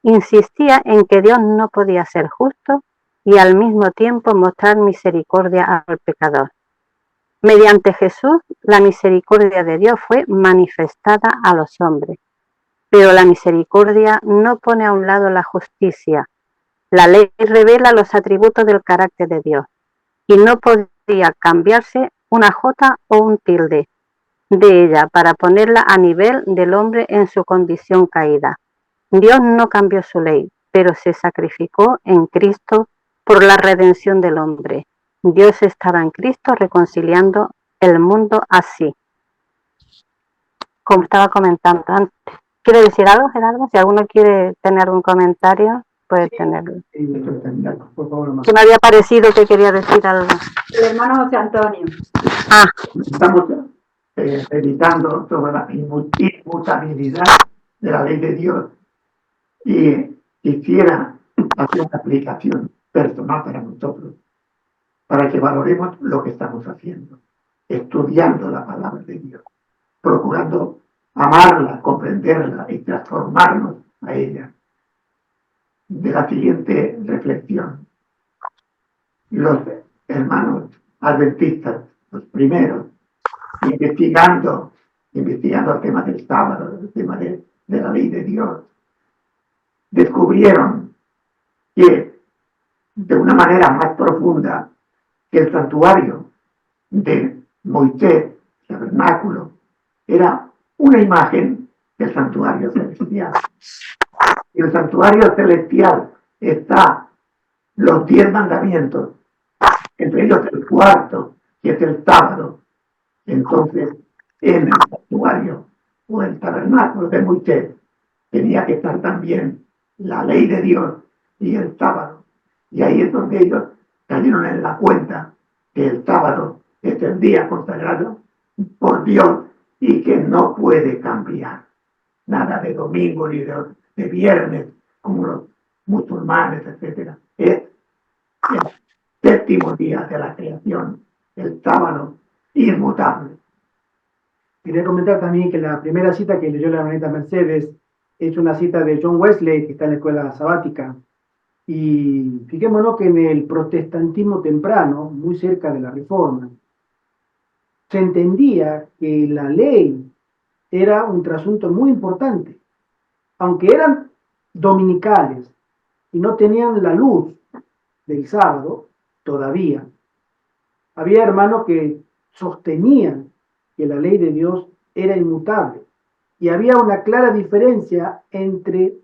Insistía en que Dios no podía ser justo y al mismo tiempo mostrar misericordia al pecador. Mediante Jesús, la misericordia de Dios fue manifestada a los hombres, pero la misericordia no pone a un lado la justicia. La ley revela los atributos del carácter de Dios y no podía cambiarse una jota o un tilde de ella para ponerla a nivel del hombre en su condición caída. Dios no cambió su ley, pero se sacrificó en Cristo por la redención del hombre. Dios estaba en Cristo reconciliando el mundo así. Como estaba comentando antes. ¿Quiere decir algo, Gerardo? Si alguno quiere tener algún comentario, puede tenerlo. Por favor, Que me había parecido que quería decir algo. El hermano José Antonio. Estamos evitando sobre la inmutabilidad de la ley de Dios y quisiera hacer una aplicación personal para nosotros, para que valoremos lo que estamos haciendo, estudiando la palabra de Dios, procurando amarla, comprenderla y transformarnos a ella. De la siguiente reflexión: los hermanos adventistas, los primeros, investigando el tema del sábado, el tema de la ley de Dios, descubrieron que de una manera más profunda que el santuario de Moisés, el tabernáculo, era una imagen del santuario celestial. En el santuario celestial está los 10 mandamientos, entre ellos el cuarto, que es el sábado. Entonces, en el santuario o el tabernáculo de Moisés tenía que estar también la ley de Dios y el sábado. Y ahí es donde ellos cayeron en la cuenta que el sábado es el día consagrado por Dios y que no puede cambiar. Nada de domingo ni de viernes, como los musulmanes, etc. Es séptimo día de la creación, el sábado inmutable. Quería comentar también que la primera cita que leyó la hermanita Mercedes es una cita de John Wesley, que está en la escuela sabática. Y fijémonos que en el protestantismo temprano, muy cerca de la Reforma, se entendía que la ley era un trasunto muy importante. Aunque eran dominicales y no tenían la luz del sábado, todavía, había hermanos que sostenían que la ley de Dios era inmutable. Y había una clara diferencia entre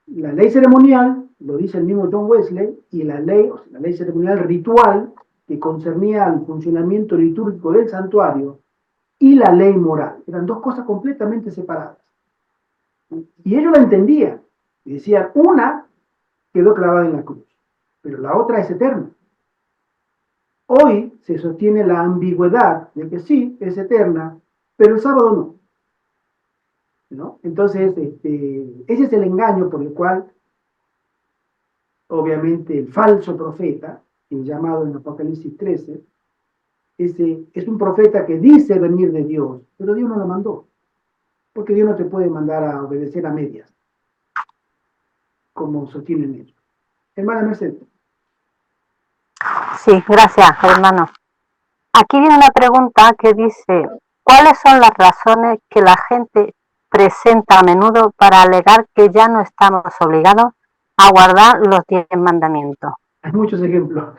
la ley ceremonial, lo dice el mismo John Wesley, y la ley, o sea, la ley ceremonial ritual, que concernía al funcionamiento litúrgico del santuario, y la ley moral. Eran dos cosas completamente separadas. Y ellos la entendían. Y decían, una quedó clavada en la cruz, pero la otra es eterna. Hoy se sostiene la ambigüedad de que sí, es eterna, pero el sábado no. ¿No? Entonces, ese es el engaño por el cual, obviamente, el falso profeta, el llamado en Apocalipsis 13, es un profeta que dice venir de Dios, pero Dios no lo mandó, porque Dios no te puede mandar a obedecer a medias, como sostienen ellos. Hermana Mercedes. Sí, gracias, hermano. Aquí viene una pregunta que dice, ¿cuáles son las razones que la gente presenta a menudo para alegar que ya no estamos obligados a guardar los 10 mandamientos? Hay muchos ejemplos.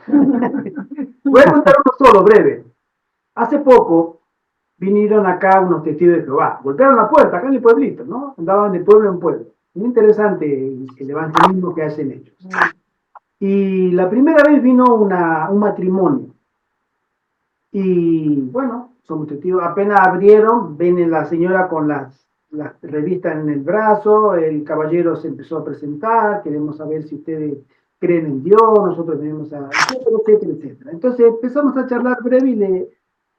Voy a contar uno solo, breve. Hace poco vinieron acá unos testigos de Jehová. Golpearon la puerta acá en el pueblito, ¿no? Andaban de pueblo en pueblo. Muy interesante el evangelismo que hacen ellos. Y la primera vez vino un matrimonio. Y bueno, somos testigos. Apenas abrieron, ven la señora con las revistas en el brazo, el caballero se empezó a presentar, queremos saber si ustedes creen en Dios, nosotros venimos a... etcétera, etcétera. Entonces empezamos a charlar breve y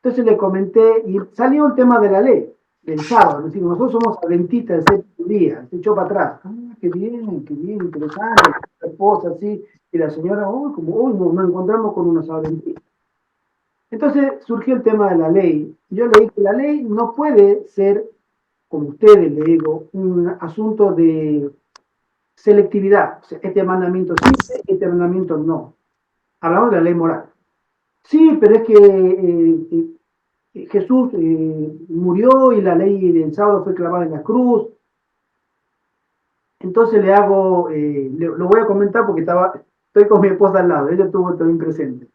entonces le comenté, y salió el tema de la ley, del sábado. Es decir, nosotros somos adventistas del séptimo día, se echó para atrás. Ah, qué bien, interesante, la esposa así, y la señora, nos encontramos con unos adventistas. Entonces surgió el tema de la ley. Yo leí que la ley no puede ser, como ustedes le digo, un asunto de selectividad. O sea, este mandamiento sí, este mandamiento no. Hablamos de la ley moral. Sí, pero es que Jesús murió y la ley del sábado fue clavada en la cruz. Entonces lo voy a comentar porque estoy con mi esposa al lado, ella estuvo también presente.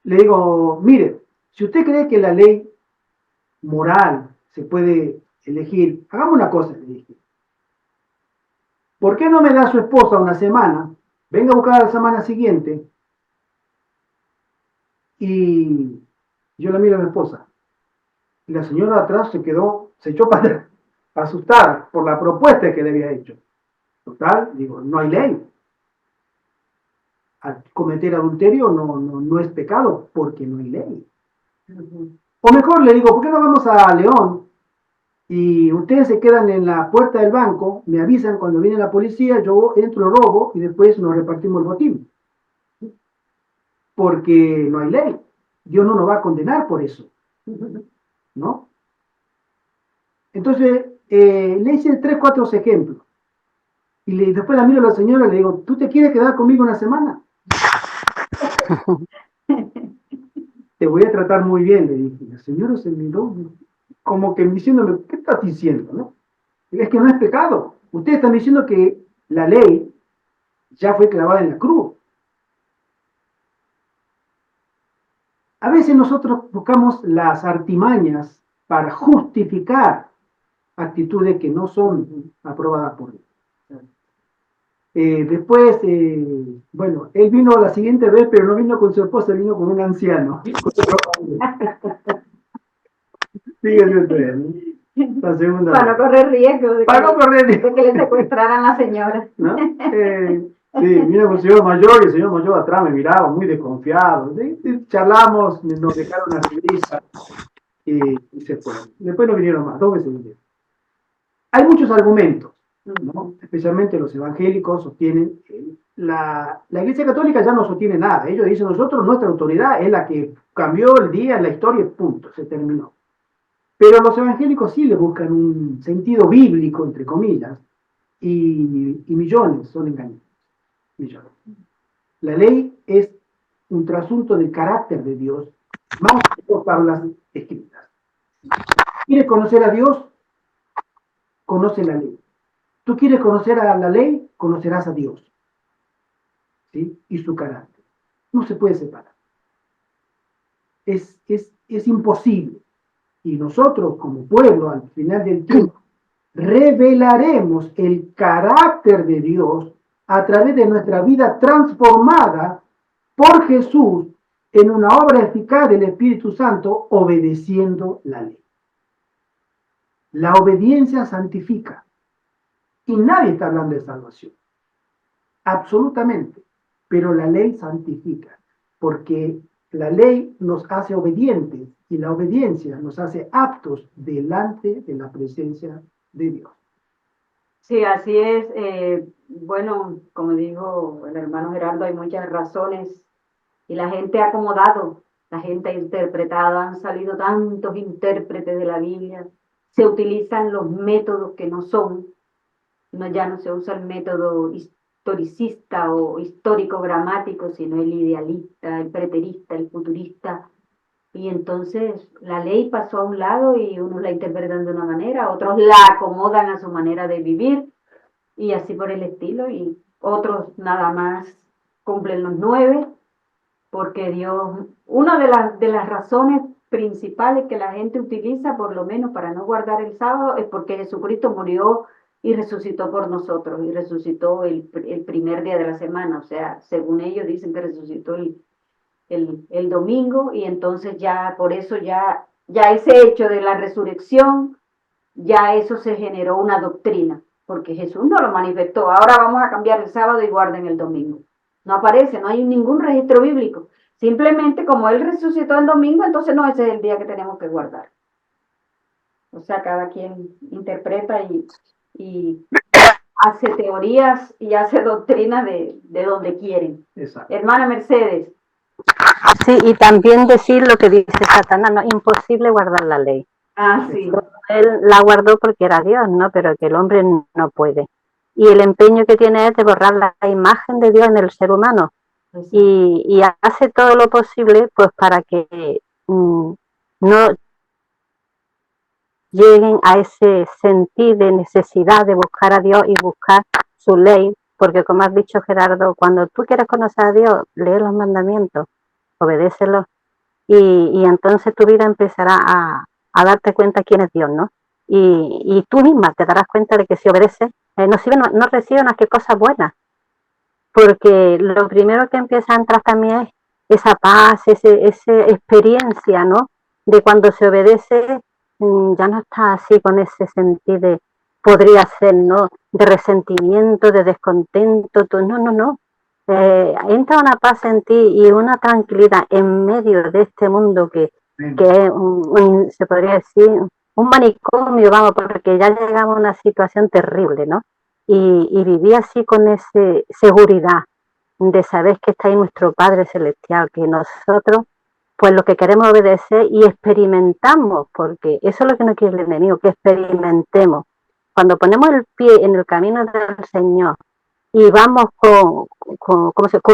Le digo, mire, si usted cree que la ley moral se puede elegir, hagamos una cosa, le dije. ¿Por qué no me da su esposa una semana? Venga a buscar la semana siguiente. Y yo la miro a mi esposa. Y la señora de atrás se echó para atrás, asustada por la propuesta que le había hecho. Total, digo, no hay ley. Al cometer adulterio no es pecado porque no hay ley. O mejor le digo, ¿por qué no vamos a León? Y ustedes se quedan en la puerta del banco, me avisan cuando viene la policía, yo entro, robo y después nos repartimos el botín. Porque no hay ley. Dios no nos va a condenar por eso. ¿No? Entonces, le hice 3, 4 ejemplos. Y después la miro a la señora y le digo, ¿tú te quieres quedar conmigo una semana? Te voy a tratar muy bien, le dije. La señora se miró como que diciéndome, ¿qué estás diciendo? ¿No? Es que no es pecado. Ustedes están diciendo que la ley ya fue clavada en la cruz. A veces nosotros buscamos las artimañas para justificar actitudes que no son aprobadas por Dios. Después, bueno, él vino la siguiente vez, pero no vino con su esposa, vino con un anciano. Fíjense ustedes, ¿no? La segunda Para no vez. correr riesgo de Para no correr riesgo. de que le secuestraran a la señora. ¿No? Sí, vino con el señor mayor y el señor mayor atrás me miraba muy desconfiado. Charlamos, nos dejaron una risa y se fueron. Después no vinieron más, 2 veces vinieron. Hay muchos argumentos, ¿no? Especialmente los evangélicos sostienen que la Iglesia Católica ya no sostiene nada. Ellos dicen, nosotros, nuestra autoridad es la que cambió el día, la historia, punto, se terminó. Pero los evangélicos sí le buscan un sentido bíblico, entre comillas, y millones son engañados. Millones. La ley es un trasunto del carácter de Dios, más que por las escritas. ¿Quieres conocer a Dios? Conoce la ley. ¿Tú quieres conocer a la ley? Conocerás a Dios. ¿Sí? Y su carácter. No se puede separar. Es imposible. Y nosotros, como pueblo, al final del tiempo, revelaremos el carácter de Dios a través de nuestra vida transformada por Jesús en una obra eficaz del Espíritu Santo, obedeciendo la ley. La obediencia santifica. Y nadie está hablando de salvación. Absolutamente. Pero la ley santifica. Porque la ley nos hace obedientes y la obediencia nos hace aptos delante de la presencia de Dios. Sí, así es. Bueno, como dijo el hermano Gerardo, hay muchas razones y la gente ha acomodado, la gente ha interpretado, han salido tantos intérpretes de la Biblia, se utilizan los métodos que no son, ya no se usa el método historicista o histórico-gramático, sino el idealista, el preterista, el futurista. Y entonces la ley pasó a un lado y unos la interpretan de una manera, otros la acomodan a su manera de vivir y así por el estilo, y otros nada más cumplen los 9, porque Dios, una de las razones principales que la gente utiliza, por lo menos para no guardar el sábado, es porque Jesucristo murió y resucitó por nosotros, y resucitó el primer día de la semana, o sea, según ellos dicen que resucitó el domingo, y entonces ya por eso ya ese hecho de la resurrección, ya eso se generó una doctrina, porque Jesús no lo manifestó. Ahora vamos a cambiar el sábado y guarden el domingo. No aparece, no hay ningún registro bíblico. Simplemente como Él resucitó el domingo, entonces no, ese es el día que tenemos que guardar. O sea, cada quien interpreta y hace teorías y hace doctrinas de donde quieren. Exacto. Hermana Mercedes. Sí, y también decir lo que dice Satanás, no, imposible guardar la ley. Ah, sí. Él la guardó porque era Dios, ¿no? Pero que el hombre no puede. Y el empeño que tiene es de borrar la imagen de Dios en el ser humano. Y hace todo lo posible pues para que no lleguen a ese sentir de necesidad de buscar a Dios y buscar su ley, porque como has dicho, Gerardo, cuando tú quieres conocer a Dios, lee los mandamientos, obedécelos, y entonces tu vida empezará a darte cuenta quién es Dios, ¿no? Y tú misma te darás cuenta de que si obedeces, no recibes más que cosas buenas, porque lo primero que empieza a entrar también es esa paz, esa experiencia, ¿no? De cuando se obedece, ya no estás así con ese sentido de, podría ser, ¿no? De resentimiento, de descontento, no. Entra una paz en ti y una tranquilidad en medio de este mundo que es, se podría decir, un manicomio, vamos, porque ya llegamos a una situación terrible, ¿no? Y viví así con esa seguridad de saber que está ahí nuestro Padre Celestial, que nosotros, pues lo que queremos obedecer y experimentamos, porque eso es lo que no quiere el enemigo, que experimentemos. Cuando ponemos el pie en el camino del Señor y vamos con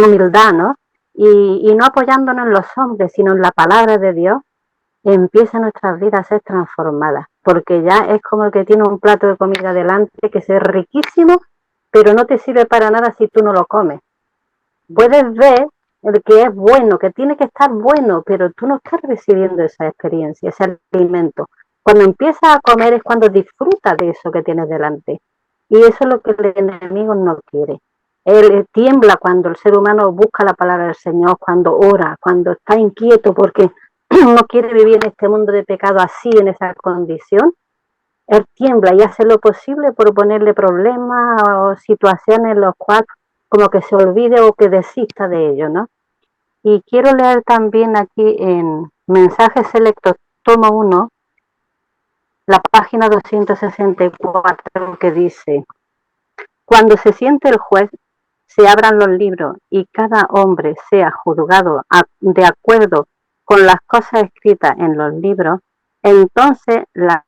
humildad, ¿no? Y no apoyándonos en los hombres, sino en la palabra de Dios, empieza nuestras vidas a ser transformadas, porque ya es como el que tiene un plato de comida delante que es riquísimo, pero no te sirve para nada si tú no lo comes. Puedes ver el que es bueno, que tiene que estar bueno, pero tú no estás recibiendo esa experiencia, ese alimento. Cuando empiezas a comer es cuando disfrutas de eso que tienes delante. Y eso es lo que el enemigo no quiere. Él tiembla cuando el ser humano busca la palabra del Señor, cuando ora, cuando está inquieto porque no quiere vivir en este mundo de pecado así, en esa condición. Él tiembla y hace lo posible por ponerle problemas o situaciones en las cuales como que se olvide o que desista de ello, ¿no? Y quiero leer también aquí en Mensajes Selectos, tomo 1, la página 264, que dice: cuando se siente el juez, se abran los libros y cada hombre sea juzgado de acuerdo con las cosas escritas en los libros, entonces las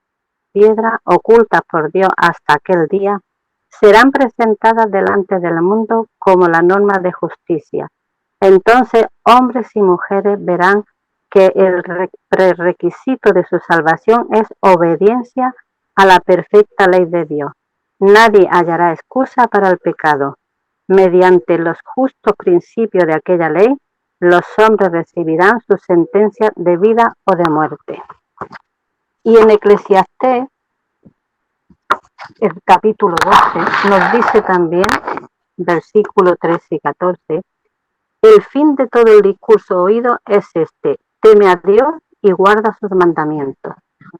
piedras ocultas por Dios hasta aquel día serán presentadas delante del mundo como la norma de justicia. Entonces hombres y mujeres verán que el prerequisito de su salvación es obediencia a la perfecta ley de Dios. Nadie hallará excusa para el pecado. Mediante los justos principios de aquella ley, los hombres recibirán su sentencia de vida o de muerte. Y en Eclesiastés, el capítulo 12, nos dice también, versículo 13 y 14, el fin de todo el discurso oído es este: teme a Dios y guarda sus mandamientos,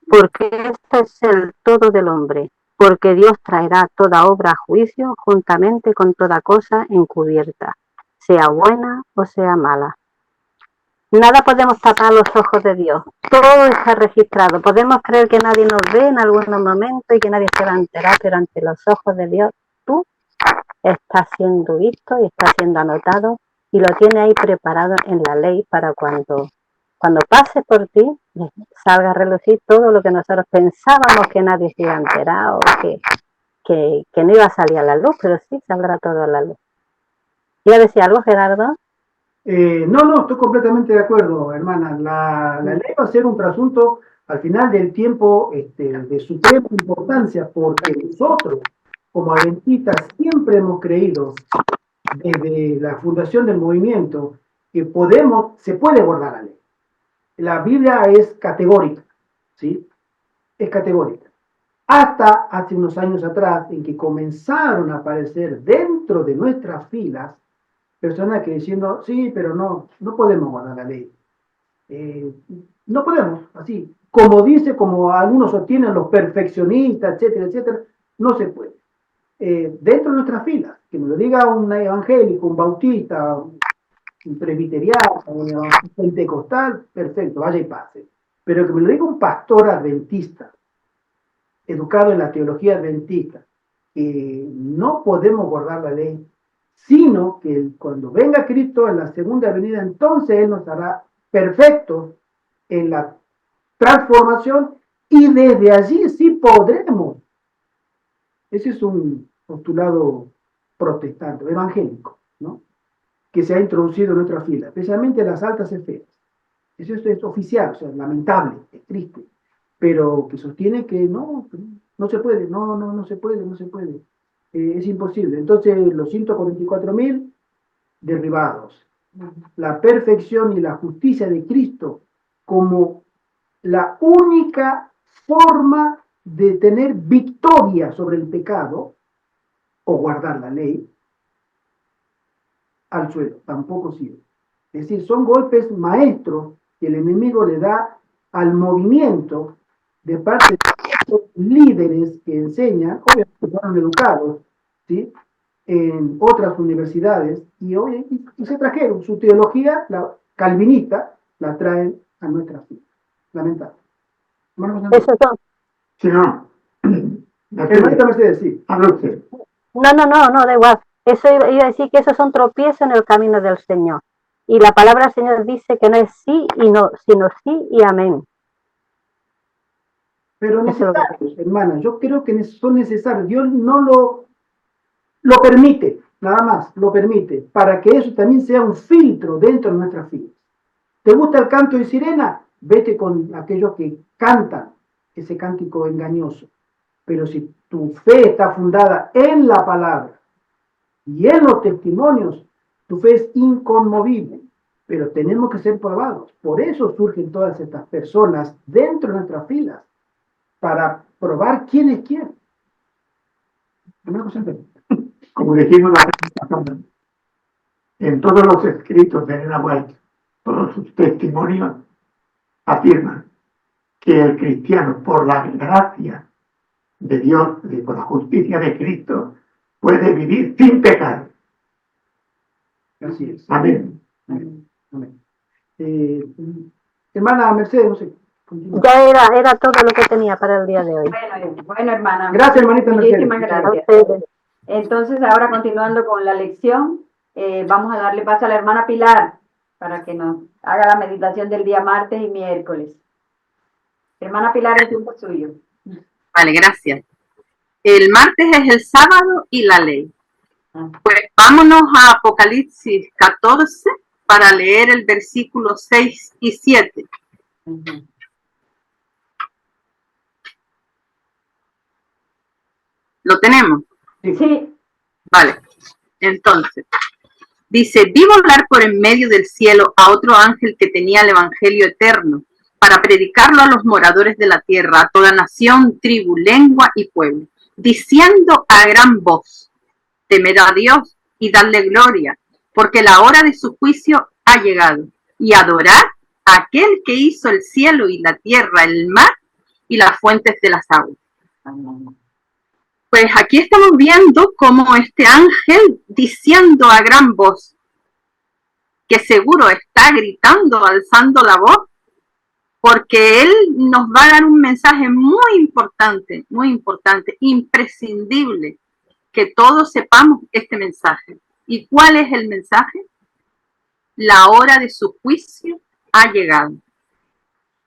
porque este es el todo del hombre, porque Dios traerá toda obra a juicio juntamente con toda cosa encubierta, sea buena o sea mala. Nada podemos tapar los ojos de Dios, todo está registrado. Podemos creer que nadie nos ve en algunos momentos y que nadie se va a enterar, pero ante los ojos de Dios tú estás siendo visto y estás siendo anotado y lo tiene ahí preparado en la ley para cuando pase por ti, salga a relucir todo lo que nosotros pensábamos que nadie se iba a enterar o que no iba a salir a la luz, pero sí saldrá todo a la luz. ¿Iba a decir algo, Gerardo? No, estoy completamente de acuerdo, hermana. La ley va a ser un trasunto al final del tiempo de suprema importancia, porque nosotros, como adventistas, siempre hemos creído, desde la fundación del movimiento, que se puede guardar la ley. La Biblia es categórica, ¿sí? Es categórica. Hasta hace unos años atrás, en que comenzaron a aparecer dentro de nuestras filas personas que diciendo, sí, pero no podemos guardar la ley. No podemos, así. Como algunos sostienen los perfeccionistas, etcétera, etcétera, no se puede. Dentro de nuestras filas, que me lo diga un evangélico, un bautista, un presbiteriano, un pentecostal, perfecto, vaya y pase. Pero que me lo diga un pastor adventista, educado en la teología adventista, que no podemos guardar la ley, sino que cuando venga Cristo en la segunda venida, entonces Él nos hará perfectos en la transformación y desde allí sí podremos. Ese es un postulado protestante, evangélico, ¿no? Que se ha introducido en nuestra fila, especialmente en las altas esferas. Eso es oficial, o sea, lamentable, es triste, pero que sostiene que no se puede, no se puede. Es imposible. Entonces, los 144.000 derribados. La perfección y la justicia de Cristo como la única forma de tener victoria sobre el pecado o guardar la ley, al suelo, tampoco sirve. Es decir, son golpes maestros que el enemigo le da al movimiento de parte de estos líderes que enseñan, obviamente fueron educados, ¿sí?, en otras universidades y se trajeron su teología, la calvinista, la traen a nuestra vida. Lamentable. Eso son. Si no, Hermanita Mercedes, sí. habla usted. No, da igual. Eso iba a decir que esos son tropiezos en el camino del Señor. Y la palabra del Señor dice que no es sí y no, sino sí y amén. Pero necesarios, hermana, yo creo que son necesarios. Dios no lo permite, nada más, lo permite, para que eso también sea un filtro dentro de nuestras vidas. ¿Te gusta el canto de sirena? Vete con aquellos que cantan ese cántico engañoso. Pero si tu fe está fundada en la palabra y en los testimonios, tu fe es inconmovible. Pero tenemos que ser probados. Por eso surgen todas estas personas dentro de nuestras filas, para probar quién es quién. Como dijimos la presentación, en todos los escritos de Elena White, todos sus testimonios afirman que el cristiano, por la gracia de Dios, por la justicia de Cristo, puede vivir sin pecar. Así es. Amén. Amén. Hermana Mercedes, no sé. Continúa. Ya era todo lo que tenía para el día de hoy. Bueno, hermana. Gracias, hermanita Mercedes. Muchísimas gracias. Entonces, ahora continuando con la lección, vamos a darle paso a la hermana Pilar para que nos haga la meditación del día martes y miércoles. Hermana Pilar, el tiempo es suyo. Vale, gracias. El martes es el sábado y la ley. Pues vámonos a Apocalipsis 14 para leer el versículo 6 y 7. ¿Lo tenemos? Sí. Vale. Entonces, dice, vi volar por en medio del cielo a otro ángel que tenía el evangelio eterno para predicarlo a los moradores de la tierra, a toda nación, tribu, lengua y pueblo, diciendo a gran voz, temed a Dios y darle gloria, porque la hora de su juicio ha llegado, y adorar a aquel que hizo el cielo y la tierra, el mar y las fuentes de las aguas. Pues aquí estamos viendo cómo este ángel diciendo a gran voz, que seguro está gritando, alzando la voz, porque él nos va a dar un mensaje muy importante, imprescindible, que todos sepamos este mensaje. ¿Y cuál es el mensaje? La hora de su juicio ha llegado.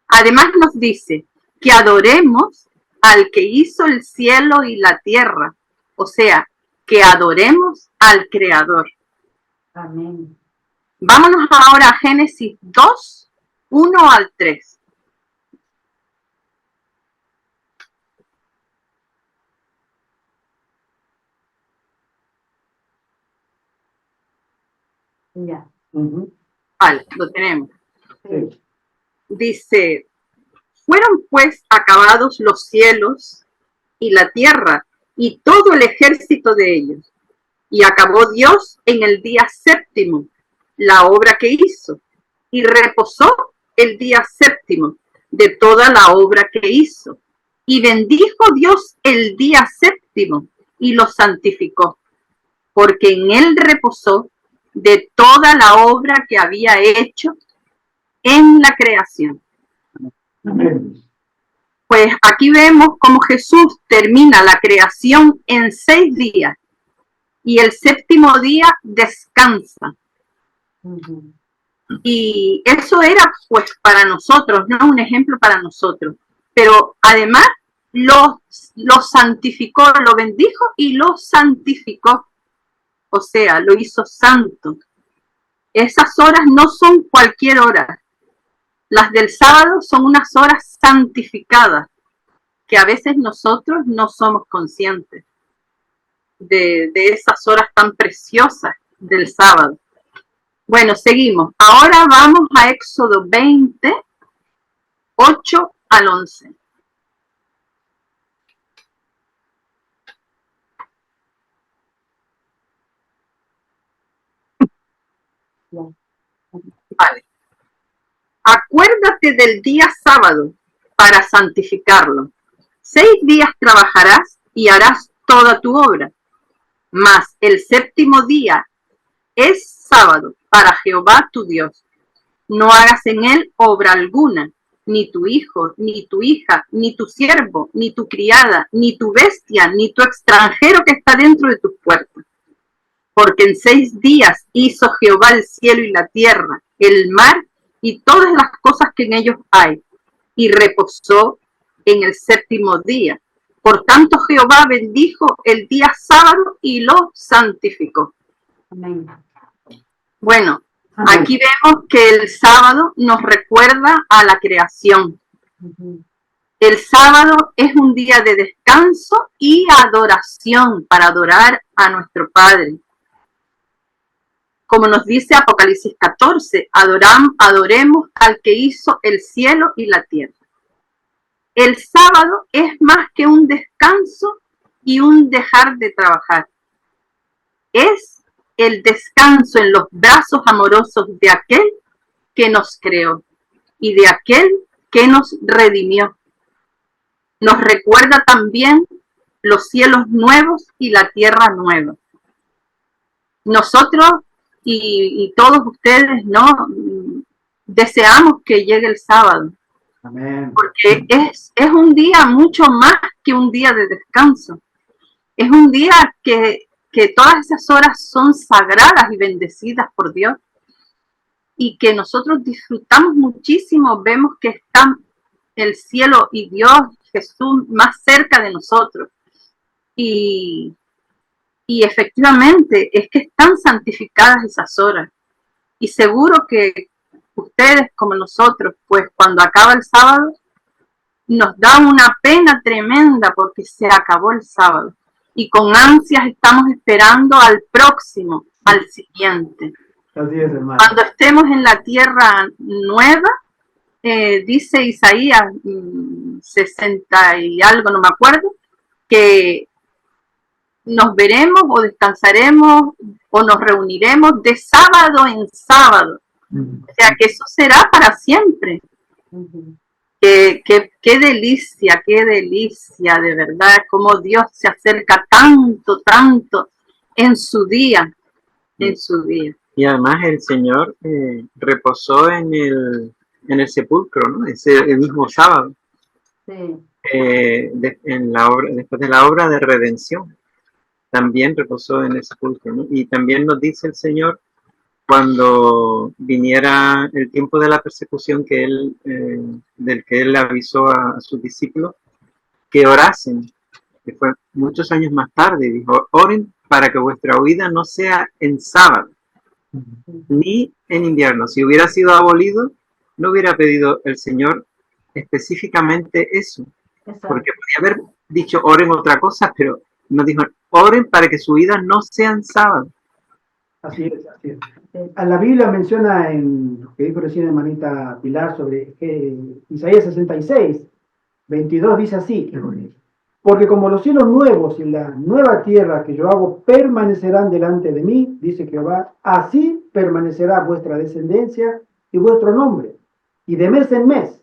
Además nos dice que adoremos al que hizo el cielo y la tierra, o sea, que adoremos al Creador. Amén. Vámonos ahora a Génesis 2, 1 al 3. Ya. Vale, lo tenemos. Sí. Dice, fueron pues acabados los cielos y la tierra y todo el ejército de ellos. Y acabó Dios en el día séptimo la obra que hizo y reposó el día séptimo de toda la obra que hizo. Y bendijo Dios el día séptimo y lo santificó, porque en él reposó de toda la obra que había hecho en la creación. Amén. Pues aquí vemos cómo Jesús termina la creación en 6 días y el séptimo día descansa. Y eso era pues para nosotros, ¿no? Un ejemplo para nosotros. Pero además lo santificó, lo bendijo y lo santificó. O sea, lo hizo santo. Esas horas no son cualquier hora. Las del sábado son unas horas santificadas, que a veces nosotros no somos conscientes de esas horas tan preciosas del sábado. Bueno, seguimos. Ahora vamos a Éxodo 20, 8 al 11. Vale. Acuérdate del día sábado para santificarlo. 6 días trabajarás y harás toda tu obra. Mas el séptimo día es sábado para Jehová tu Dios. No hagas en él obra alguna, ni tu hijo, ni tu hija, ni tu siervo, ni tu criada, ni tu bestia, ni tu extranjero que está dentro de tus puertas. Porque en 6 días hizo Jehová el cielo y la tierra, el mar y todas las cosas que en ellos hay, y reposó en el séptimo día. Por tanto, Jehová bendijo el día sábado y lo santificó. Amén. Bueno, aquí vemos que el sábado nos recuerda a la creación. El sábado es un día de descanso y adoración para adorar a nuestro Padre. Como nos dice Apocalipsis 14, adoremos al que hizo el cielo y la tierra. El sábado es más que un descanso y un dejar de trabajar. Es el descanso en los brazos amorosos de aquel que nos creó y de aquel que nos redimió. Nos recuerda también los cielos nuevos y la tierra nueva. Nosotros y todos ustedes, ¿no? Deseamos que llegue el sábado. Amén. Porque es un día mucho más que un día de descanso. Es un día que todas esas horas son sagradas y bendecidas por Dios y que nosotros disfrutamos muchísimo, vemos que están el cielo y Dios, Jesús, más cerca de nosotros. Y efectivamente es que están santificadas esas horas. Y seguro que ustedes como nosotros, pues cuando acaba el sábado, nos da una pena tremenda porque se acabó el sábado. Y con ansias estamos esperando al próximo, al siguiente. Así es, hermano. Cuando estemos en la tierra nueva, dice Isaías 60 y algo, no me acuerdo, que nos veremos o descansaremos o nos reuniremos de sábado en sábado. O sea que eso será para siempre. Qué delicia, de verdad, cómo Dios se acerca tanto, tanto en su día, Y además el Señor reposó en el sepulcro, ¿no? El mismo sábado, Sí. después de la obra de redención, también reposó en el sepulcro, ¿no? Y también nos dice el Señor, cuando viniera el tiempo de la persecución del que él avisó a sus discípulos, que orasen, que fue muchos años más tarde, dijo, oren para que vuestra huida no sea en sábado, ni en invierno. Si hubiera sido abolido, no hubiera pedido el Señor específicamente eso, Exacto. porque podía haber dicho oren otra cosa, pero nos dijo, oren para que su vida no sea en sábado. Así es, así es. La Biblia menciona en lo que dijo recién hermanita Pilar sobre Isaías 66, 22, dice así, porque como los cielos nuevos y la nueva tierra que yo hago permanecerán delante de mí, dice Jehová, así permanecerá vuestra descendencia y vuestro nombre, y de mes en mes,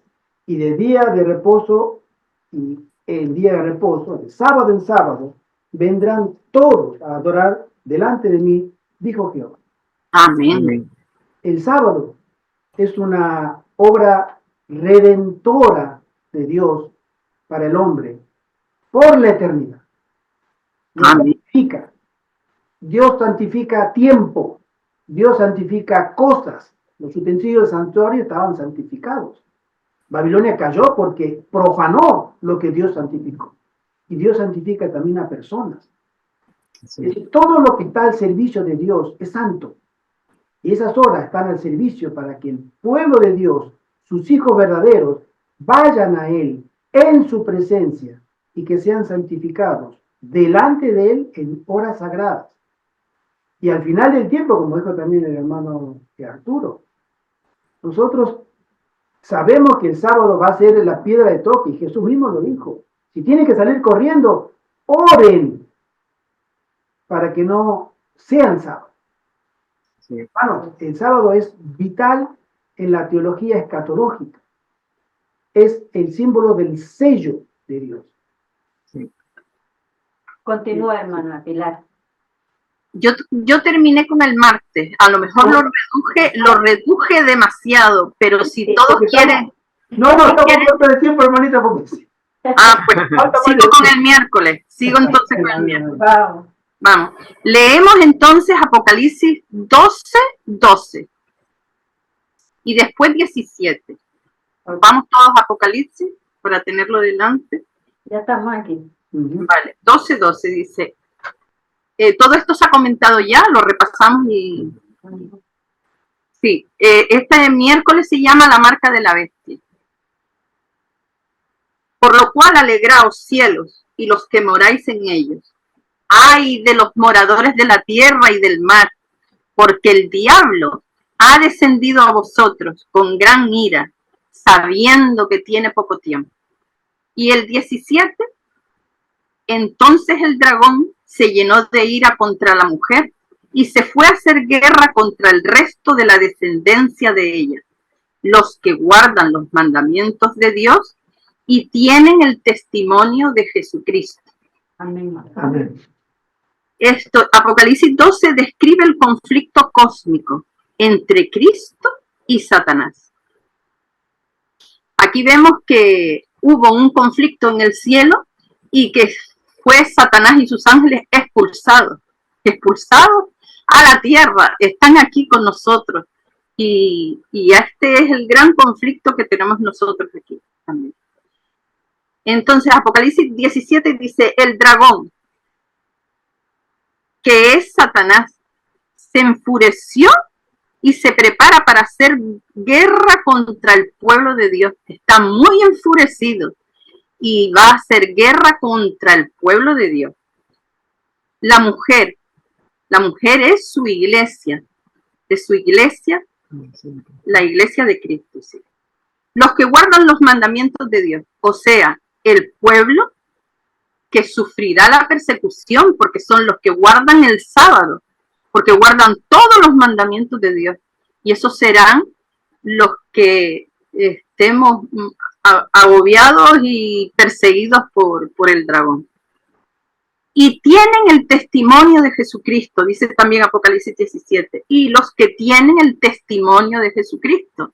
y de día de reposo, y en día de reposo, de sábado en sábado, vendrán todos a adorar delante de mí, dijo Jehová. Amén. El sábado es una obra redentora de Dios para el hombre por la eternidad. Dios santifica tiempo, Dios santifica cosas. Los utensilios del santuario estaban santificados. Babilonia cayó porque profanó lo que Dios santificó. Y Dios santifica también a personas. Sí. Todo lo que está al servicio de Dios es santo. Y esas horas están al servicio para que el pueblo de Dios, sus hijos verdaderos, vayan a Él en su presencia y que sean santificados delante de Él en horas sagradas. Y al final del tiempo, como dijo también el hermano Arturo, nosotros sabemos que el sábado va a ser la piedra de toque, y Jesús mismo lo dijo. Si tienen que salir corriendo, oren para que no sean sábados. Sí. Bueno, el sábado es vital en la teología escatológica. Es el símbolo del sello de Dios. Sí. Continúa, hermana Pilar. Yo terminé con el martes. A lo mejor lo reduje demasiado, pero si todos quieren... No, estamos cortos de tiempo, hermanita, porque sí. Ah, pues sigo con el miércoles. Sigo entonces con el miércoles. Vamos. Leemos entonces Apocalipsis 12 y después 17. Vamos todos a Apocalipsis para tenerlo delante. Ya estamos aquí. Vale, 12 dice. Todo esto se ha comentado ya, lo repasamos y... Sí, este miércoles se llama la marca de la bestia. Por lo cual alegraos cielos y los que moráis en ellos. ¡Ay de los moradores de la tierra y del mar! Porque el diablo ha descendido a vosotros con gran ira, sabiendo que tiene poco tiempo. Y el 17, entonces el dragón se llenó de ira contra la mujer y se fue a hacer guerra contra el resto de la descendencia de ella, los que guardan los mandamientos de Dios y tienen el testimonio de Jesucristo. Amén. Amén. Apocalipsis 12 describe el conflicto cósmico entre Cristo y Satanás. Aquí vemos que hubo un conflicto en el cielo y que fue Satanás y sus ángeles expulsados a la tierra, están aquí con nosotros. Y este es el gran conflicto que tenemos nosotros aquí también. Entonces, Apocalipsis 17 dice, el dragón, que es Satanás, se enfureció y se prepara para hacer guerra contra el pueblo de Dios. Está muy enfurecido y va a hacer guerra contra el pueblo de Dios. La mujer es su iglesia, de su iglesia, la iglesia de Cristo. ¿Sí? Los que guardan los mandamientos de Dios, o sea, el pueblo que sufrirá la persecución porque son los que guardan el sábado, porque guardan todos los mandamientos de Dios. Y esos serán los que estemos agobiados y perseguidos por el dragón. Y tienen el testimonio de Jesucristo, dice también Apocalipsis 17, y los que tienen el testimonio de Jesucristo.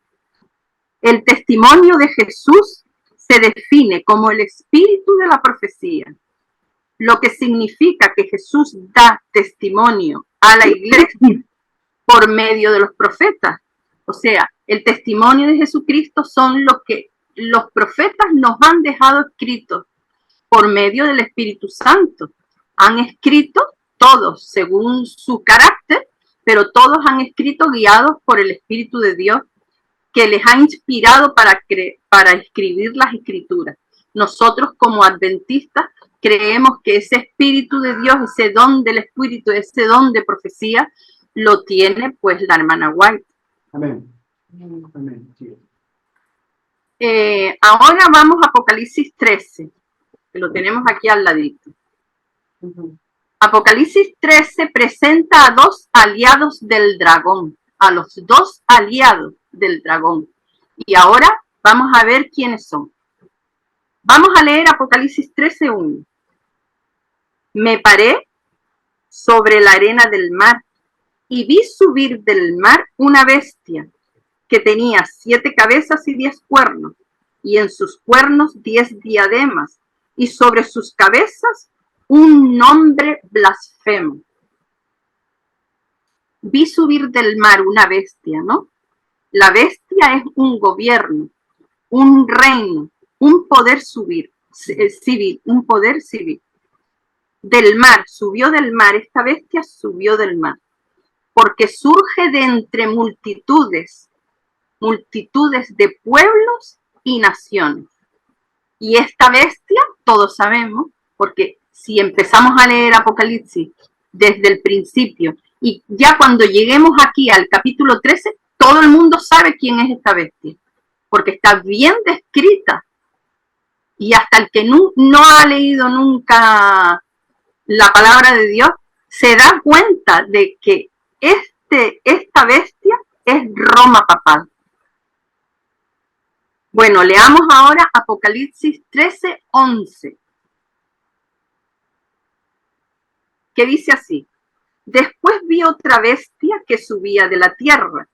El testimonio de Jesús se define como el espíritu de la profecía, lo que significa que Jesús da testimonio a la iglesia por medio de los profetas. O sea, el testimonio de Jesucristo son lo que los profetas nos han dejado escritos por medio del Espíritu Santo. Han escrito todos según su carácter, pero todos han escrito guiados por el Espíritu de Dios que les ha inspirado para escribir las escrituras. Nosotros como adventistas creemos que ese Espíritu de Dios, ese don del Espíritu, ese don de profecía, lo tiene pues la hermana White. Amén. Amén. Sí. Ahora vamos a Apocalipsis 13, que lo tenemos aquí al ladito. Apocalipsis 13 presenta a dos aliados del dragón, a los dos aliados del dragón. Y ahora vamos a ver quiénes son. Vamos a leer Apocalipsis 13:1. Me paré sobre la arena del mar y vi subir del mar una bestia que tenía 7 cabezas y 10 cuernos, y en sus cuernos 10 diademas, y sobre sus cabezas un nombre blasfemo. Vi subir del mar una bestia, ¿no? La bestia es un gobierno, un reino, un poder civil, un poder civil. Del mar, subió del mar, esta bestia subió del mar, porque surge de entre multitudes de pueblos y naciones. Y esta bestia, todos sabemos, porque si empezamos a leer Apocalipsis desde el principio, y ya cuando lleguemos aquí al capítulo 13, todo el mundo sabe quién es esta bestia, porque está bien descrita. Y hasta el que no ha leído nunca la palabra de Dios, se da cuenta de que esta bestia es Roma papal. Bueno, leamos ahora Apocalipsis 13:11, que dice así: después vi otra bestia que subía de la tierra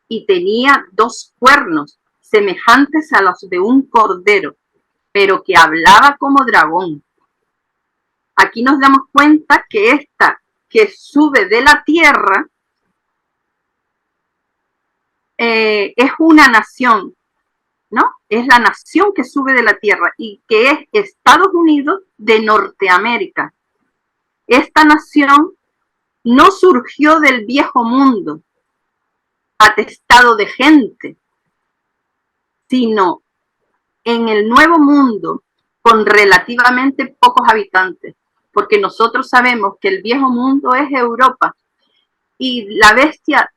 y tenía 2 cuernos semejantes a los de un cordero, pero que hablaba como dragón. Aquí nos damos cuenta que esta que sube de la tierra es una nación, ¿no? Es la nación que sube de la tierra y que es Estados Unidos de Norteamérica. Esta nación no surgió del viejo mundo, atestado de gente, sino en el nuevo mundo con relativamente pocos habitantes, porque nosotros sabemos que el viejo mundo es Europa y la bestia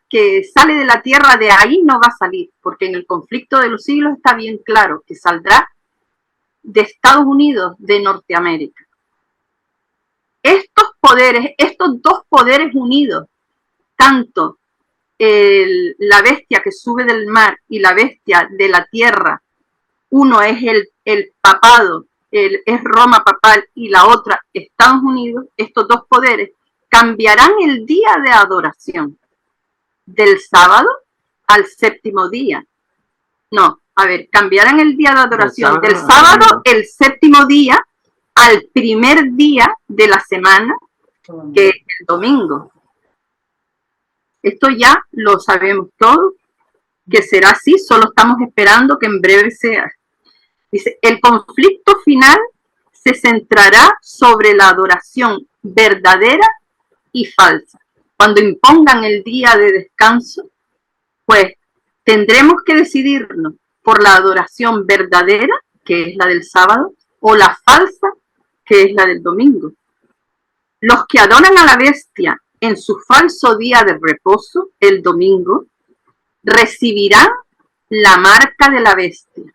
que sale de la tierra de ahí no va a salir, porque en el conflicto de los siglos está bien claro que saldrá de Estados Unidos de Norteamérica. Estos dos poderes unidos, tanto la bestia que sube del mar y la bestia de la tierra, uno es el papado, es Roma papal, y la otra Estados Unidos, estos dos poderes cambiarán el día de adoración del sábado al séptimo día. No, a ver, cambiarán el día de adoración del sábado, el séptimo día, al primer día de la semana, que es el domingo. Esto ya lo sabemos todos, que será así, solo estamos esperando que en breve sea. Dice, el conflicto final se centrará sobre la adoración verdadera y falsa. Cuando impongan el día de descanso, pues tendremos que decidirnos por la adoración verdadera, que es la del sábado, o la falsa, que es la del domingo. Los que adoran a la bestia en su falso día de reposo, el domingo, recibirán la marca de la bestia.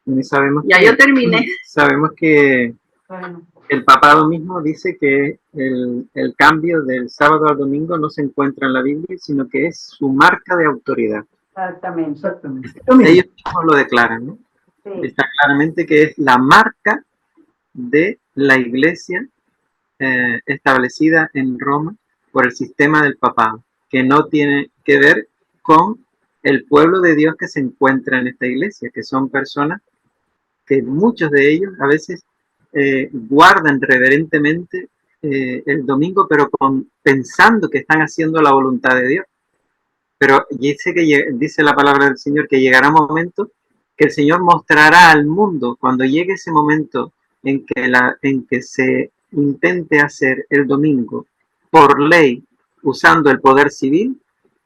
Y sabemos Ya yo terminé. Sabemos que Bueno, el papado mismo dice que el cambio del sábado al domingo no se encuentra en la Biblia, sino que es su marca de autoridad. exactamente. Exactamente. Ellos mismos lo declaran, ¿no? Sí. Está claramente que es la marca de la iglesia establecida en Roma por el sistema del papado, que no tiene que ver con el pueblo de Dios que se encuentra en esta iglesia, que son personas que muchos de ellos a veces guardan reverentemente el domingo, pero pensando que están haciendo la voluntad de Dios. Pero dice la palabra del Señor que llegará un momento que el Señor mostrará al mundo, cuando llegue ese momento en que se intente hacer el domingo por ley, usando el poder civil,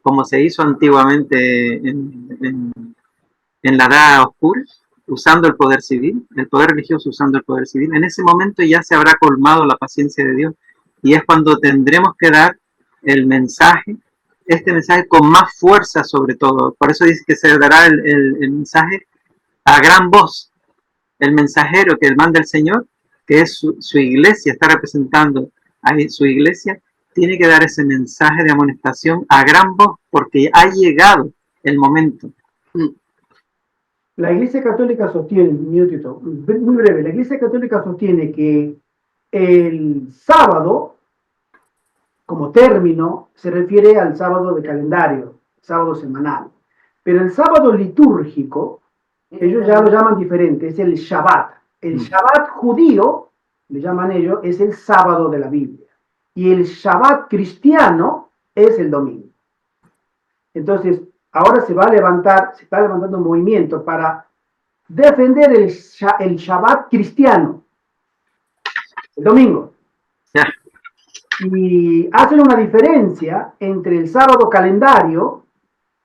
como se hizo antiguamente en la Edad Oscura, usando el poder civil, el poder religioso usando el poder civil, en ese momento ya se habrá colmado la paciencia de Dios y es cuando tendremos que dar el mensaje, este mensaje con más fuerza sobre todo. Por eso dice que se dará el mensaje a gran voz. El mensajero que manda el Señor, que es su iglesia, está representando a su iglesia, tiene que dar ese mensaje de amonestación a gran voz porque ha llegado el momento. La Iglesia Católica sostiene, un minutito, muy breve, la Iglesia Católica sostiene que el sábado, como término, se refiere al sábado de calendario, sábado semanal. Pero el sábado litúrgico, ellos ya lo llaman diferente, es el Shabbat. El Shabbat judío, le llaman ellos, es el sábado de la Biblia. Y el Shabbat cristiano es el domingo. Entonces, ahora se está levantando un movimiento para defender el Shabbat cristiano, el domingo. Ya. Y hacen una diferencia entre el sábado calendario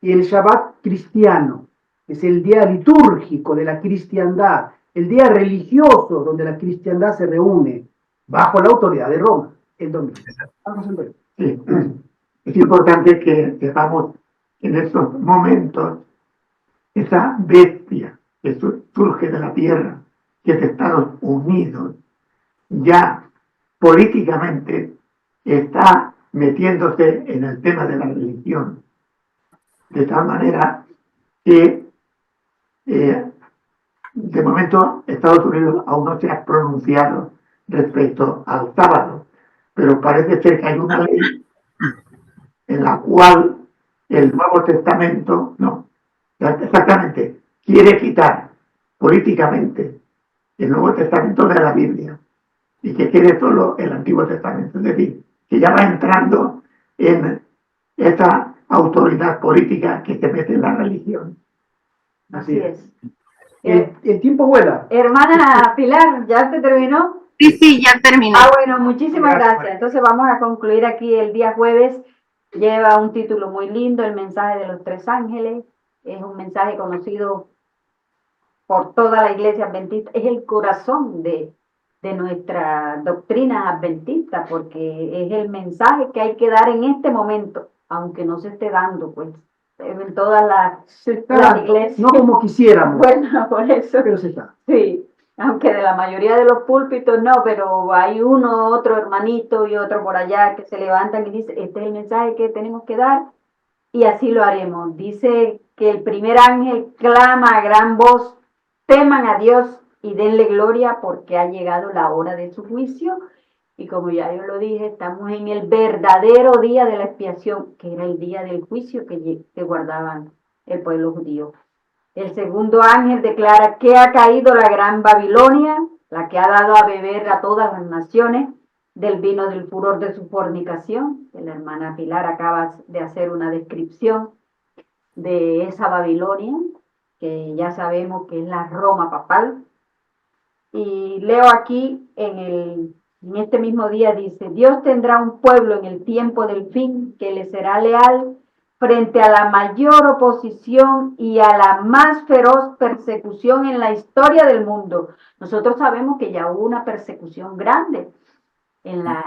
y el Shabbat cristiano. Es el día litúrgico de la cristiandad, el día religioso donde la cristiandad se reúne bajo la autoridad de Roma, el domingo. Sí. Es importante que sepamos en estos momentos esa bestia que surge de la tierra, que es Estados Unidos, ya políticamente está metiéndose en el tema de la religión, de tal manera que de momento Estados Unidos aún no se ha pronunciado respecto al sábado, pero parece ser que hay una ley en la cual el Nuevo Testamento, no, exactamente, quiere quitar políticamente el Nuevo Testamento de la Biblia y que quede solo el Antiguo Testamento, es decir, que ya va entrando en esa autoridad política que se mete en la religión. Así es. El tiempo vuela. Hermana Pilar, ¿ya te terminó? Sí, ya terminé. Ah, bueno, muchísimas gracias. Entonces vamos a concluir aquí el día jueves. Lleva un título muy lindo, el mensaje de los tres ángeles. Es un mensaje conocido por toda la iglesia adventista. Es el corazón de nuestra doctrina adventista, porque es el mensaje que hay que dar en este momento, aunque no se esté dando, pues, en todas las iglesias. No como quisiéramos. Bueno, por eso. Pero se está. Sí, aunque de la mayoría de los púlpitos no, pero hay uno, otro hermanito y otro por allá que se levantan y dicen, este es el mensaje que tenemos que dar, y así lo haremos. Dice que el primer ángel clama a gran voz, teman a Dios y denle gloria porque ha llegado la hora de su juicio. Y como ya yo lo dije, estamos en el verdadero día de la expiación, que era el día del juicio que guardaban el pueblo judío. El segundo ángel declara que ha caído la gran Babilonia, la que ha dado a beber a todas las naciones del vino del furor de su fornicación. La hermana Pilar acaba de hacer una descripción de esa Babilonia, que ya sabemos que es la Roma papal. Y leo aquí en este mismo día, dice: Dios tendrá un pueblo en el tiempo del fin que le será leal frente a la mayor oposición y a la más feroz persecución en la historia del mundo. Nosotros sabemos que ya hubo una persecución grande en la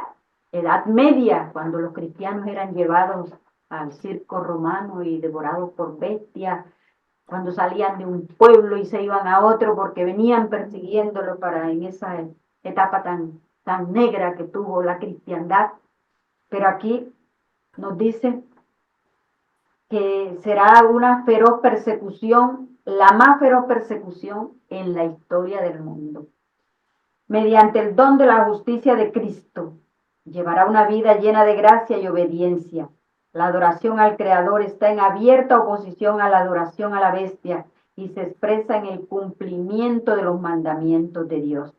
Edad Media, cuando los cristianos eran llevados al circo romano y devorados por bestias, cuando salían de un pueblo y se iban a otro porque venían persiguiéndolo en esa etapa tan negra que tuvo la cristiandad. Pero aquí nos dice que será una feroz persecución, la más feroz persecución en la historia del mundo. Mediante el don de la justicia de Cristo, llevará una vida llena de gracia y obediencia. La adoración al Creador está en abierta oposición a la adoración a la bestia y se expresa en el cumplimiento de los mandamientos de Dios.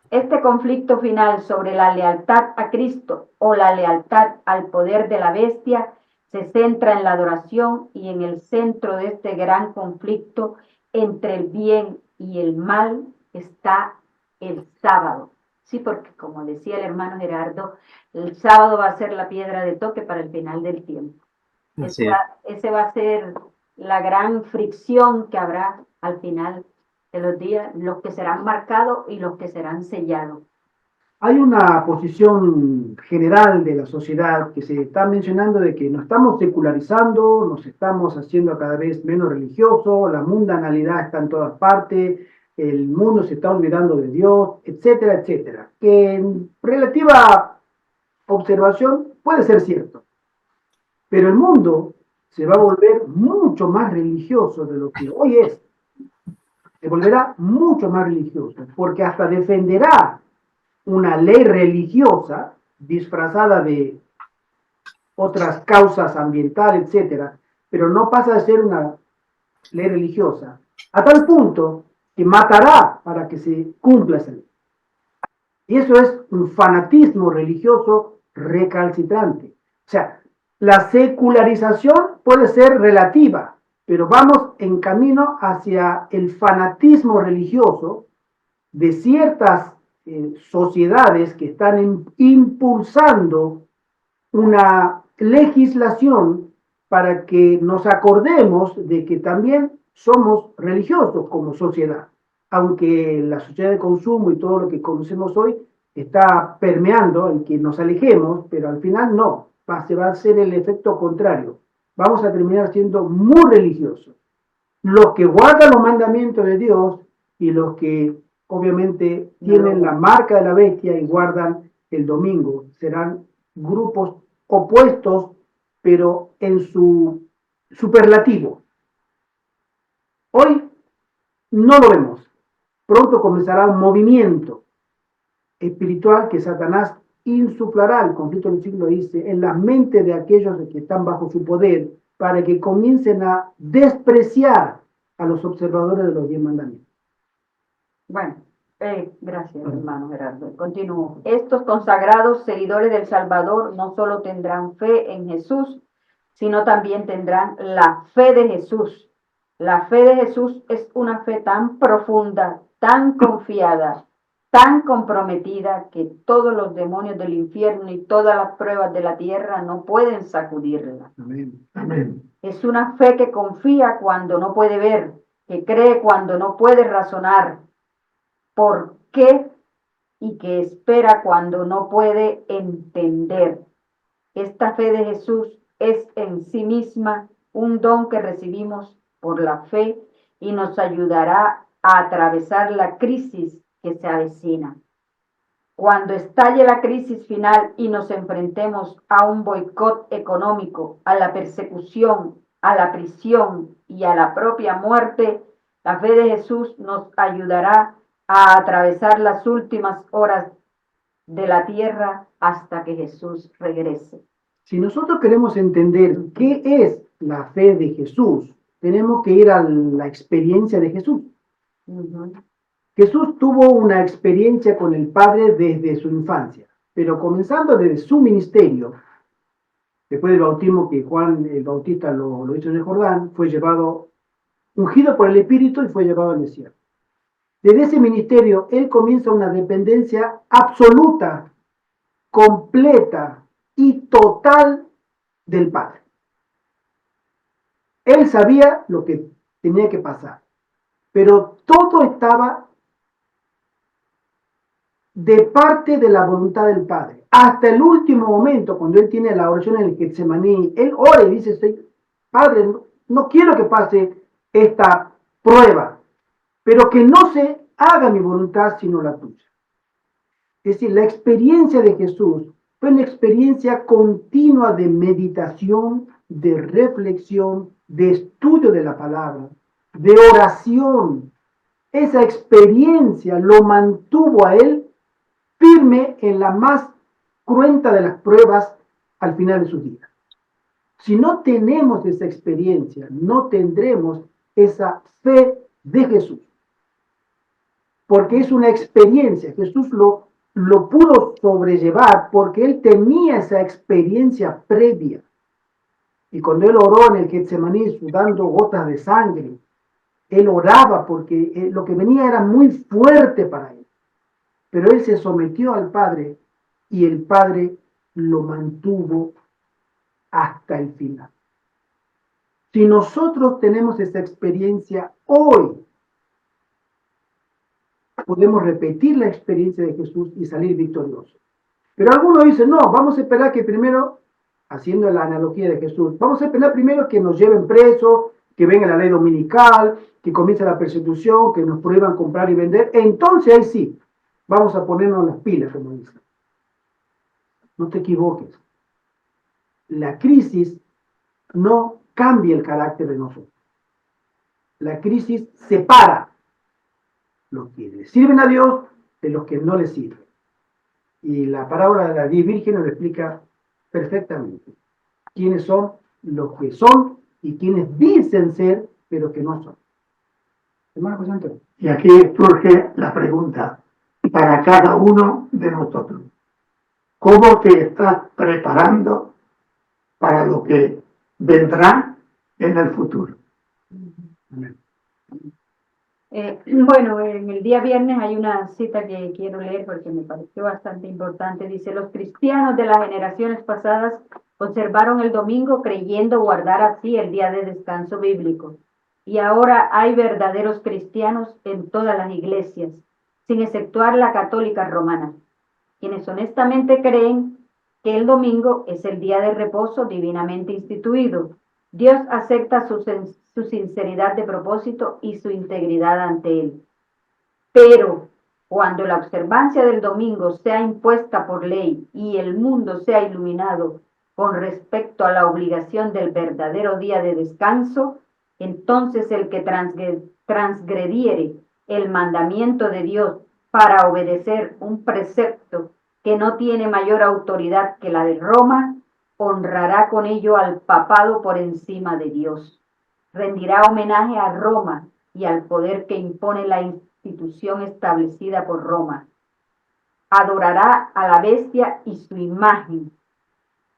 Este conflicto final sobre la lealtad a Cristo o la lealtad al poder de la bestia se centra en la adoración, y en el centro de este gran conflicto entre el bien y el mal está el sábado. Sí, porque como decía el hermano Gerardo, el sábado va a ser la piedra de toque para el final del tiempo. Ese va a ser la gran fricción que habrá al final de los días, los que serán marcados y los que serán sellados. Hay una posición general de la sociedad que se está mencionando de que nos estamos secularizando, nos estamos haciendo cada vez menos religiosos, la mundanalidad está en todas partes, el mundo se está olvidando de Dios, etcétera, etcétera. Que en relativa observación puede ser cierto, pero el mundo se va a volver mucho más religioso de lo que hoy es. Se volverá mucho más religioso, porque hasta defenderá una ley religiosa disfrazada de otras causas ambientales, etcétera, pero no pasa de ser una ley religiosa, a tal punto que matará para que se cumpla esa ley. Y eso es un fanatismo religioso recalcitrante. O sea, la secularización puede ser relativa, pero vamos en camino hacia el fanatismo religioso de ciertas sociedades que están impulsando una legislación para que nos acordemos de que también somos religiosos como sociedad, aunque la sociedad de consumo y todo lo que conocemos hoy está permeando en que nos alejemos, pero al final no, se va a hacer el efecto contrario. Vamos a terminar siendo muy religiosos. Los que guardan los mandamientos de Dios y los que obviamente tienen la marca de la bestia y guardan el domingo serán grupos opuestos, pero en su superlativo. Hoy no lo vemos. Pronto comenzará un movimiento espiritual que Satanás insuflará, el conflicto del siglo dice, en la mente de aquellos que están bajo su poder, para que comiencen a despreciar a los observadores de los 10 mandamientos. Bueno, gracias, hermano Gerardo. Continúo. Estos consagrados seguidores del Salvador no solo tendrán fe en Jesús, sino también tendrán la fe de Jesús. La fe de Jesús es una fe tan profunda, tan confiada, tan comprometida, que todos los demonios del infierno y todas las pruebas de la tierra no pueden sacudirla. Amén. Amén. Es una fe que confía cuando no puede ver, que cree cuando no puede razonar por qué, y que espera cuando no puede entender. Esta fe de Jesús es en sí misma un don que recibimos por la fe y nos ayudará a atravesar la crisis que se avecina. Cuando estalle la crisis final y nos enfrentemos a un boicot económico, a la persecución, a la prisión y a la propia muerte, la fe de Jesús nos ayudará a atravesar las últimas horas de la tierra hasta que Jesús regrese. Si nosotros queremos entender qué es la fe de Jesús, tenemos que ir a la experiencia de Jesús. Ujú. Jesús tuvo una experiencia con el Padre desde su infancia, pero comenzando desde su ministerio, después del bautismo que Juan el Bautista lo hizo en el Jordán, fue llevado, ungido por el Espíritu y fue llevado al desierto. Desde ese ministerio, él comienza una dependencia absoluta, completa y total del Padre. Él sabía lo que tenía que pasar, pero todo estaba de parte de la voluntad del Padre. Hasta el último momento, cuando él tiene la oración en el Getsemaní, él ora y dice, Padre, no quiero que pase esta prueba, pero que no se haga mi voluntad sino la tuya. Es decir, la experiencia de Jesús fue una experiencia continua de meditación, de reflexión, de estudio de la palabra, de oración. Esa experiencia lo mantuvo a él firme en la más cruenta de las pruebas al final de sus días. Si no tenemos esa experiencia, no tendremos esa fe de Jesús. Porque es una experiencia. Jesús lo pudo sobrellevar porque él tenía esa experiencia previa. Y cuando él oró en el Getsemaní sudando gotas de sangre, él oraba porque lo que venía era muy fuerte para él. Pero él se sometió al Padre y el Padre lo mantuvo hasta el final. Si nosotros tenemos esa experiencia hoy, podemos repetir la experiencia de Jesús y salir victoriosos. Pero algunos dicen, no, vamos a esperar que primero, haciendo la analogía de Jesús, vamos a esperar primero que nos lleven presos, que venga la ley dominical, que comience la persecución, que nos prohíban comprar y vender. Entonces ahí sí, vamos a ponernos las pilas, como dicen. No te equivoques. La crisis no cambia el carácter de nosotros. La crisis separa los que le sirven a Dios de los que no le sirven. Y la parábola de las 10 vírgenes lo explica perfectamente. Quiénes son los que son y quienes dicen ser, pero que no son. Hermano José Antonio. Y aquí surge la pregunta para cada uno de nosotros. ¿Cómo te estás preparando para lo que vendrá en el futuro? Amén. Bueno, en el día viernes hay una cita que quiero leer porque me pareció bastante importante. Dice, los cristianos de las generaciones pasadas conservaron el domingo creyendo guardar así el día de descanso bíblico. Y ahora hay verdaderos cristianos en todas las iglesias, sin exceptuar la católica romana, quienes honestamente creen que el domingo es el día de reposo divinamente instituido. Dios acepta su sinceridad de propósito y su integridad ante él. Pero cuando la observancia del domingo sea impuesta por ley y el mundo sea iluminado con respecto a la obligación del verdadero día de descanso, entonces el que transgrediere el mandamiento de Dios para obedecer un precepto que no tiene mayor autoridad que la de Roma, honrará con ello al papado por encima de Dios. Rendirá homenaje a Roma y al poder que impone la institución establecida por Roma. Adorará a la bestia y su imagen.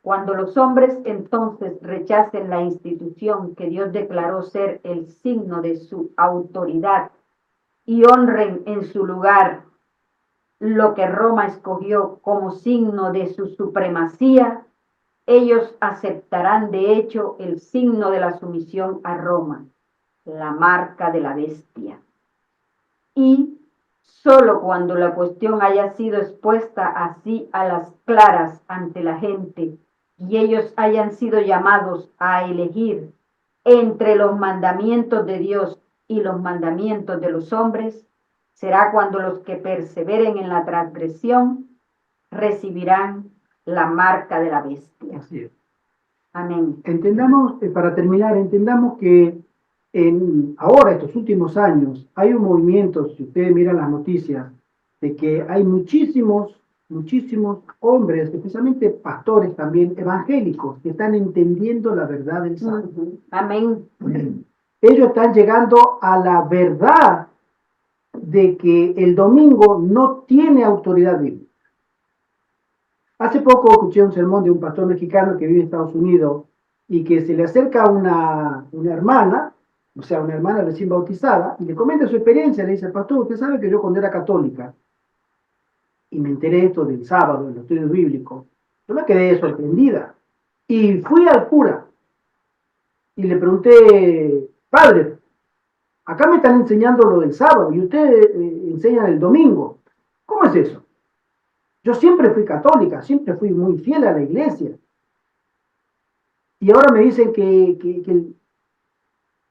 Cuando los hombres entonces rechacen la institución que Dios declaró ser el signo de su autoridad y honren en su lugar lo que Roma escogió como signo de su supremacía, ellos aceptarán de hecho el signo de la sumisión a Roma, la marca de la bestia. Y solo cuando la cuestión haya sido expuesta así a las claras ante la gente y ellos hayan sido llamados a elegir entre los mandamientos de Dios y los mandamientos de los hombres, será cuando los que perseveren en la transgresión recibirán la marca de la bestia. Así es. Amén. Entendamos, para terminar, entendamos que ahora, estos últimos años, hay un movimiento, si ustedes miran las noticias, de que hay muchísimos hombres, especialmente pastores también evangélicos, que están entendiendo la verdad del Salmo. Amén. Amén. ellos están llegando a la verdad de que el domingo no tiene autoridad bíblica. Hace poco escuché un sermón de un pastor mexicano que vive en Estados Unidos y que se le acerca a una hermana, o sea, una hermana recién bautizada, y le comenta su experiencia. Le dice: pastor, usted sabe que yo cuando era católica y me enteré esto del sábado en los estudios bíblicos, yo me quedé sorprendida y fui al cura y le pregunté: padre, acá me están enseñando lo del sábado y ustedes enseñan el domingo, ¿cómo es eso? Yo siempre fui católica, siempre fui muy fiel a la iglesia. Y ahora me dicen que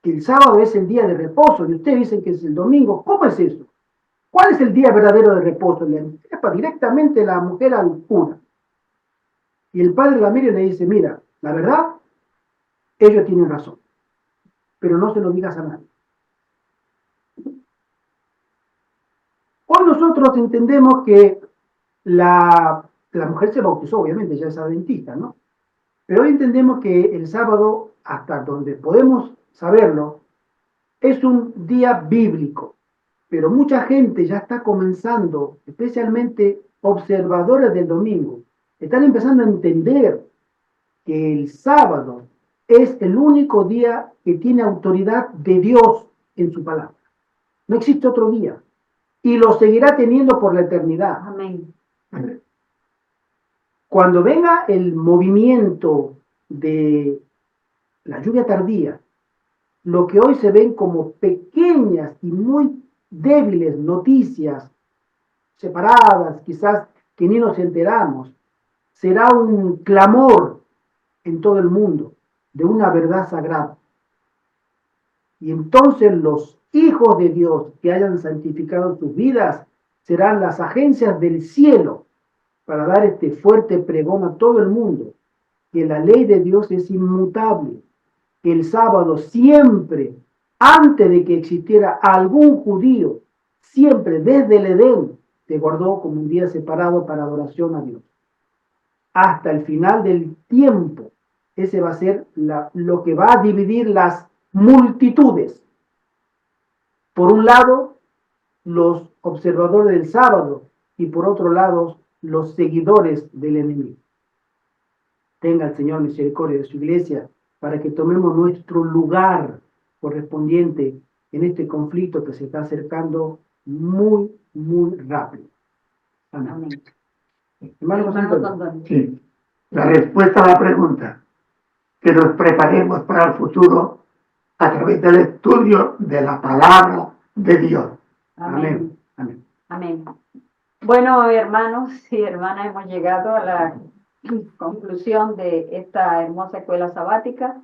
el sábado es el día de reposo y ustedes dicen que es el domingo. ¿Cómo es eso? ¿Cuál es el día verdadero de reposo? Le trepa directamente la mujer al cura. Y el padre la mira y le dice: mira, la verdad, ellos tienen razón, pero no se lo digas a nadie. Hoy nosotros entendemos que la mujer se bautizó, obviamente, ya es adventista, ¿no? Pero hoy entendemos que el sábado, hasta donde podemos saberlo, es un día bíblico. Pero mucha gente ya está comenzando, especialmente observadores del domingo, están empezando a entender que el sábado es el único día que tiene autoridad de Dios en su palabra. No existe otro día. Y lo seguirá teniendo por la eternidad. Amén. Cuando venga el movimiento de la lluvia tardía, lo que hoy se ven como pequeñas y muy débiles noticias separadas, quizás que ni nos enteramos, será un clamor en todo el mundo de una verdad sagrada. Y entonces los hijos de Dios que hayan santificado sus vidas serán las agencias del cielo para dar este fuerte pregón a todo el mundo, que la ley de Dios es inmutable, que el sábado siempre, antes de que existiera algún judío, siempre desde el Edén, se guardó como un día separado para adoración a Dios. Hasta el final del tiempo, ese va a ser lo que va a dividir las multitudes. Por un lado, los observadores del sábado y por otro lado, los seguidores del enemigo. Tenga el Señor misericordia de su iglesia para que tomemos nuestro lugar correspondiente en este conflicto que se está acercando muy, muy rápido. Amén. Amén. Hermano José Antonio. Antonio. Sí. La respuesta a la pregunta, que nos preparemos para el futuro a través del estudio de la palabra de Dios. Amén. Amén. Amén. Bueno, hermanos y hermanas, hemos llegado a la conclusión de esta hermosa escuela sabática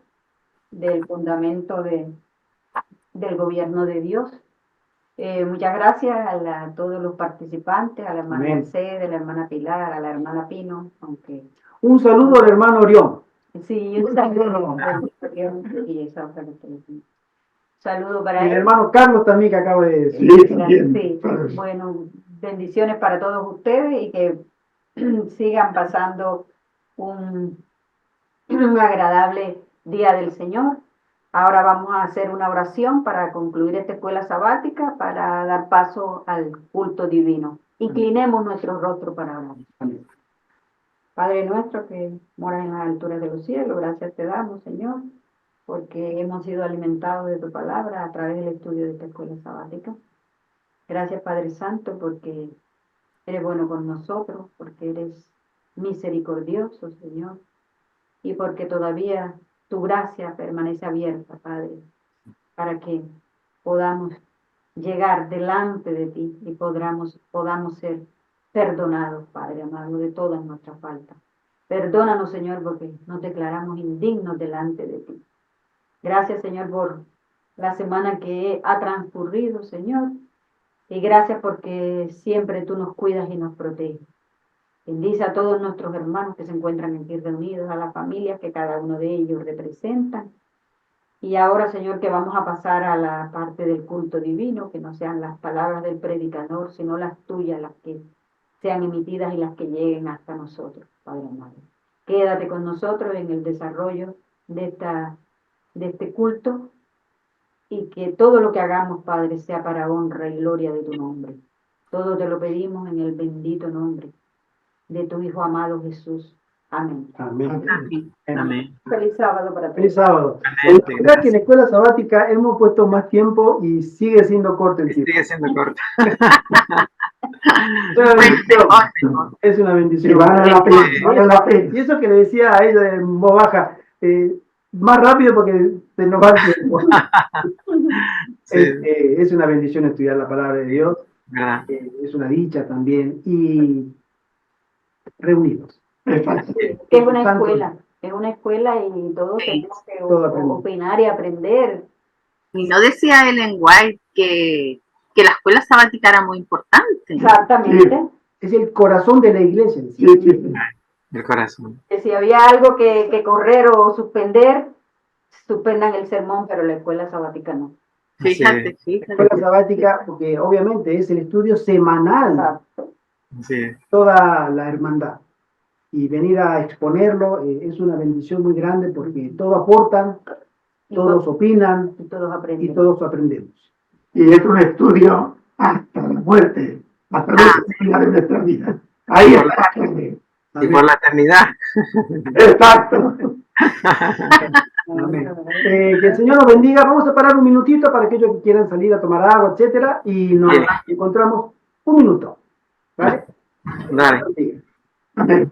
del fundamento del gobierno de Dios. Muchas gracias a todos los participantes, a la hermana Amén. Mercedes, a la hermana Pilar, a la hermana Pino, aunque Un saludo al hermano Orión. sí, un saludo para El él. hermano Carlos también, que acaba de decir. Sí, también. Sí, bueno, bendiciones para todos ustedes y que sigan pasando un agradable día del Señor. Ahora vamos a hacer una oración para concluir esta escuela sabática, para dar paso al culto divino. Inclinemos nuestro rostro para orar. Amén. Padre nuestro que moras en las alturas de los cielos, gracias te damos, Señor, porque hemos sido alimentados de tu palabra a través del estudio de esta escuela sabática. Gracias, Padre Santo, porque eres bueno con nosotros, porque eres misericordioso, Señor, y porque todavía tu gracia permanece abierta, Padre, para que podamos llegar delante de ti y podamos ser perdonados, Padre amado, de todas nuestras faltas. Perdónanos, Señor, porque nos declaramos indignos delante de ti. Gracias, Señor, por la semana que ha transcurrido, Señor, y gracias porque siempre tú nos cuidas y nos proteges. Bendice a todos nuestros hermanos que se encuentran aquí reunidos, a las familias que cada uno de ellos representan. Y ahora, Señor, que vamos a pasar a la parte del culto divino, que no sean las palabras del predicador, sino las tuyas, las que sean emitidas y las que lleguen hasta nosotros, Padre amado. Quédate con nosotros en el desarrollo de este culto y que todo lo que hagamos, Padre, sea para honra y gloria de tu nombre. Todo te lo pedimos en el bendito nombre de tu Hijo amado Jesús. Amén. Amén. Amén. Feliz sábado para todos. Feliz sábado. Amén. La verdad que en la escuela sabática hemos puesto más tiempo y sigue siendo corto el tiempo. Sigue siendo corto. Es una bendición. Y vale la pena, vale la pena. Y eso que le decía a ella en voz baja, más rápido porque se nos va el tiempo. Sí. Es una bendición estudiar la palabra de Dios, ¿Verdad? es una dicha también, y reunidos. Exacto. Que es una Santo. escuela y todos Sí, tenemos que todo aprendemos. opinar y aprender. Y no decía Ellen White que la escuela sabática era muy importante. Exactamente. Es el corazón de la iglesia. en sí. Sí, sí, sí. El corazón. Que si había algo que correr o suspender, suspendan el sermón, pero la escuela sabática no. Fíjate, La fíjate. escuela sabática, porque obviamente es el estudio semanal Exacto. Sí. de toda la hermandad. Y venir a exponerlo es una bendición muy grande porque todos aportan, Y todos opinan y todos y aprenden. todos aprendemos. Y es un estudio hasta la muerte, hasta la última de nuestra vida. Ahí está la clave. Y por la eternidad. Exacto. Amén. Que el Señor nos bendiga. Vamos a parar un minutito para aquellos que quieran salir a tomar agua, etcétera, y nos Bien. encontramos un minuto. ¿Vale? Dale. Bendiga. Amén.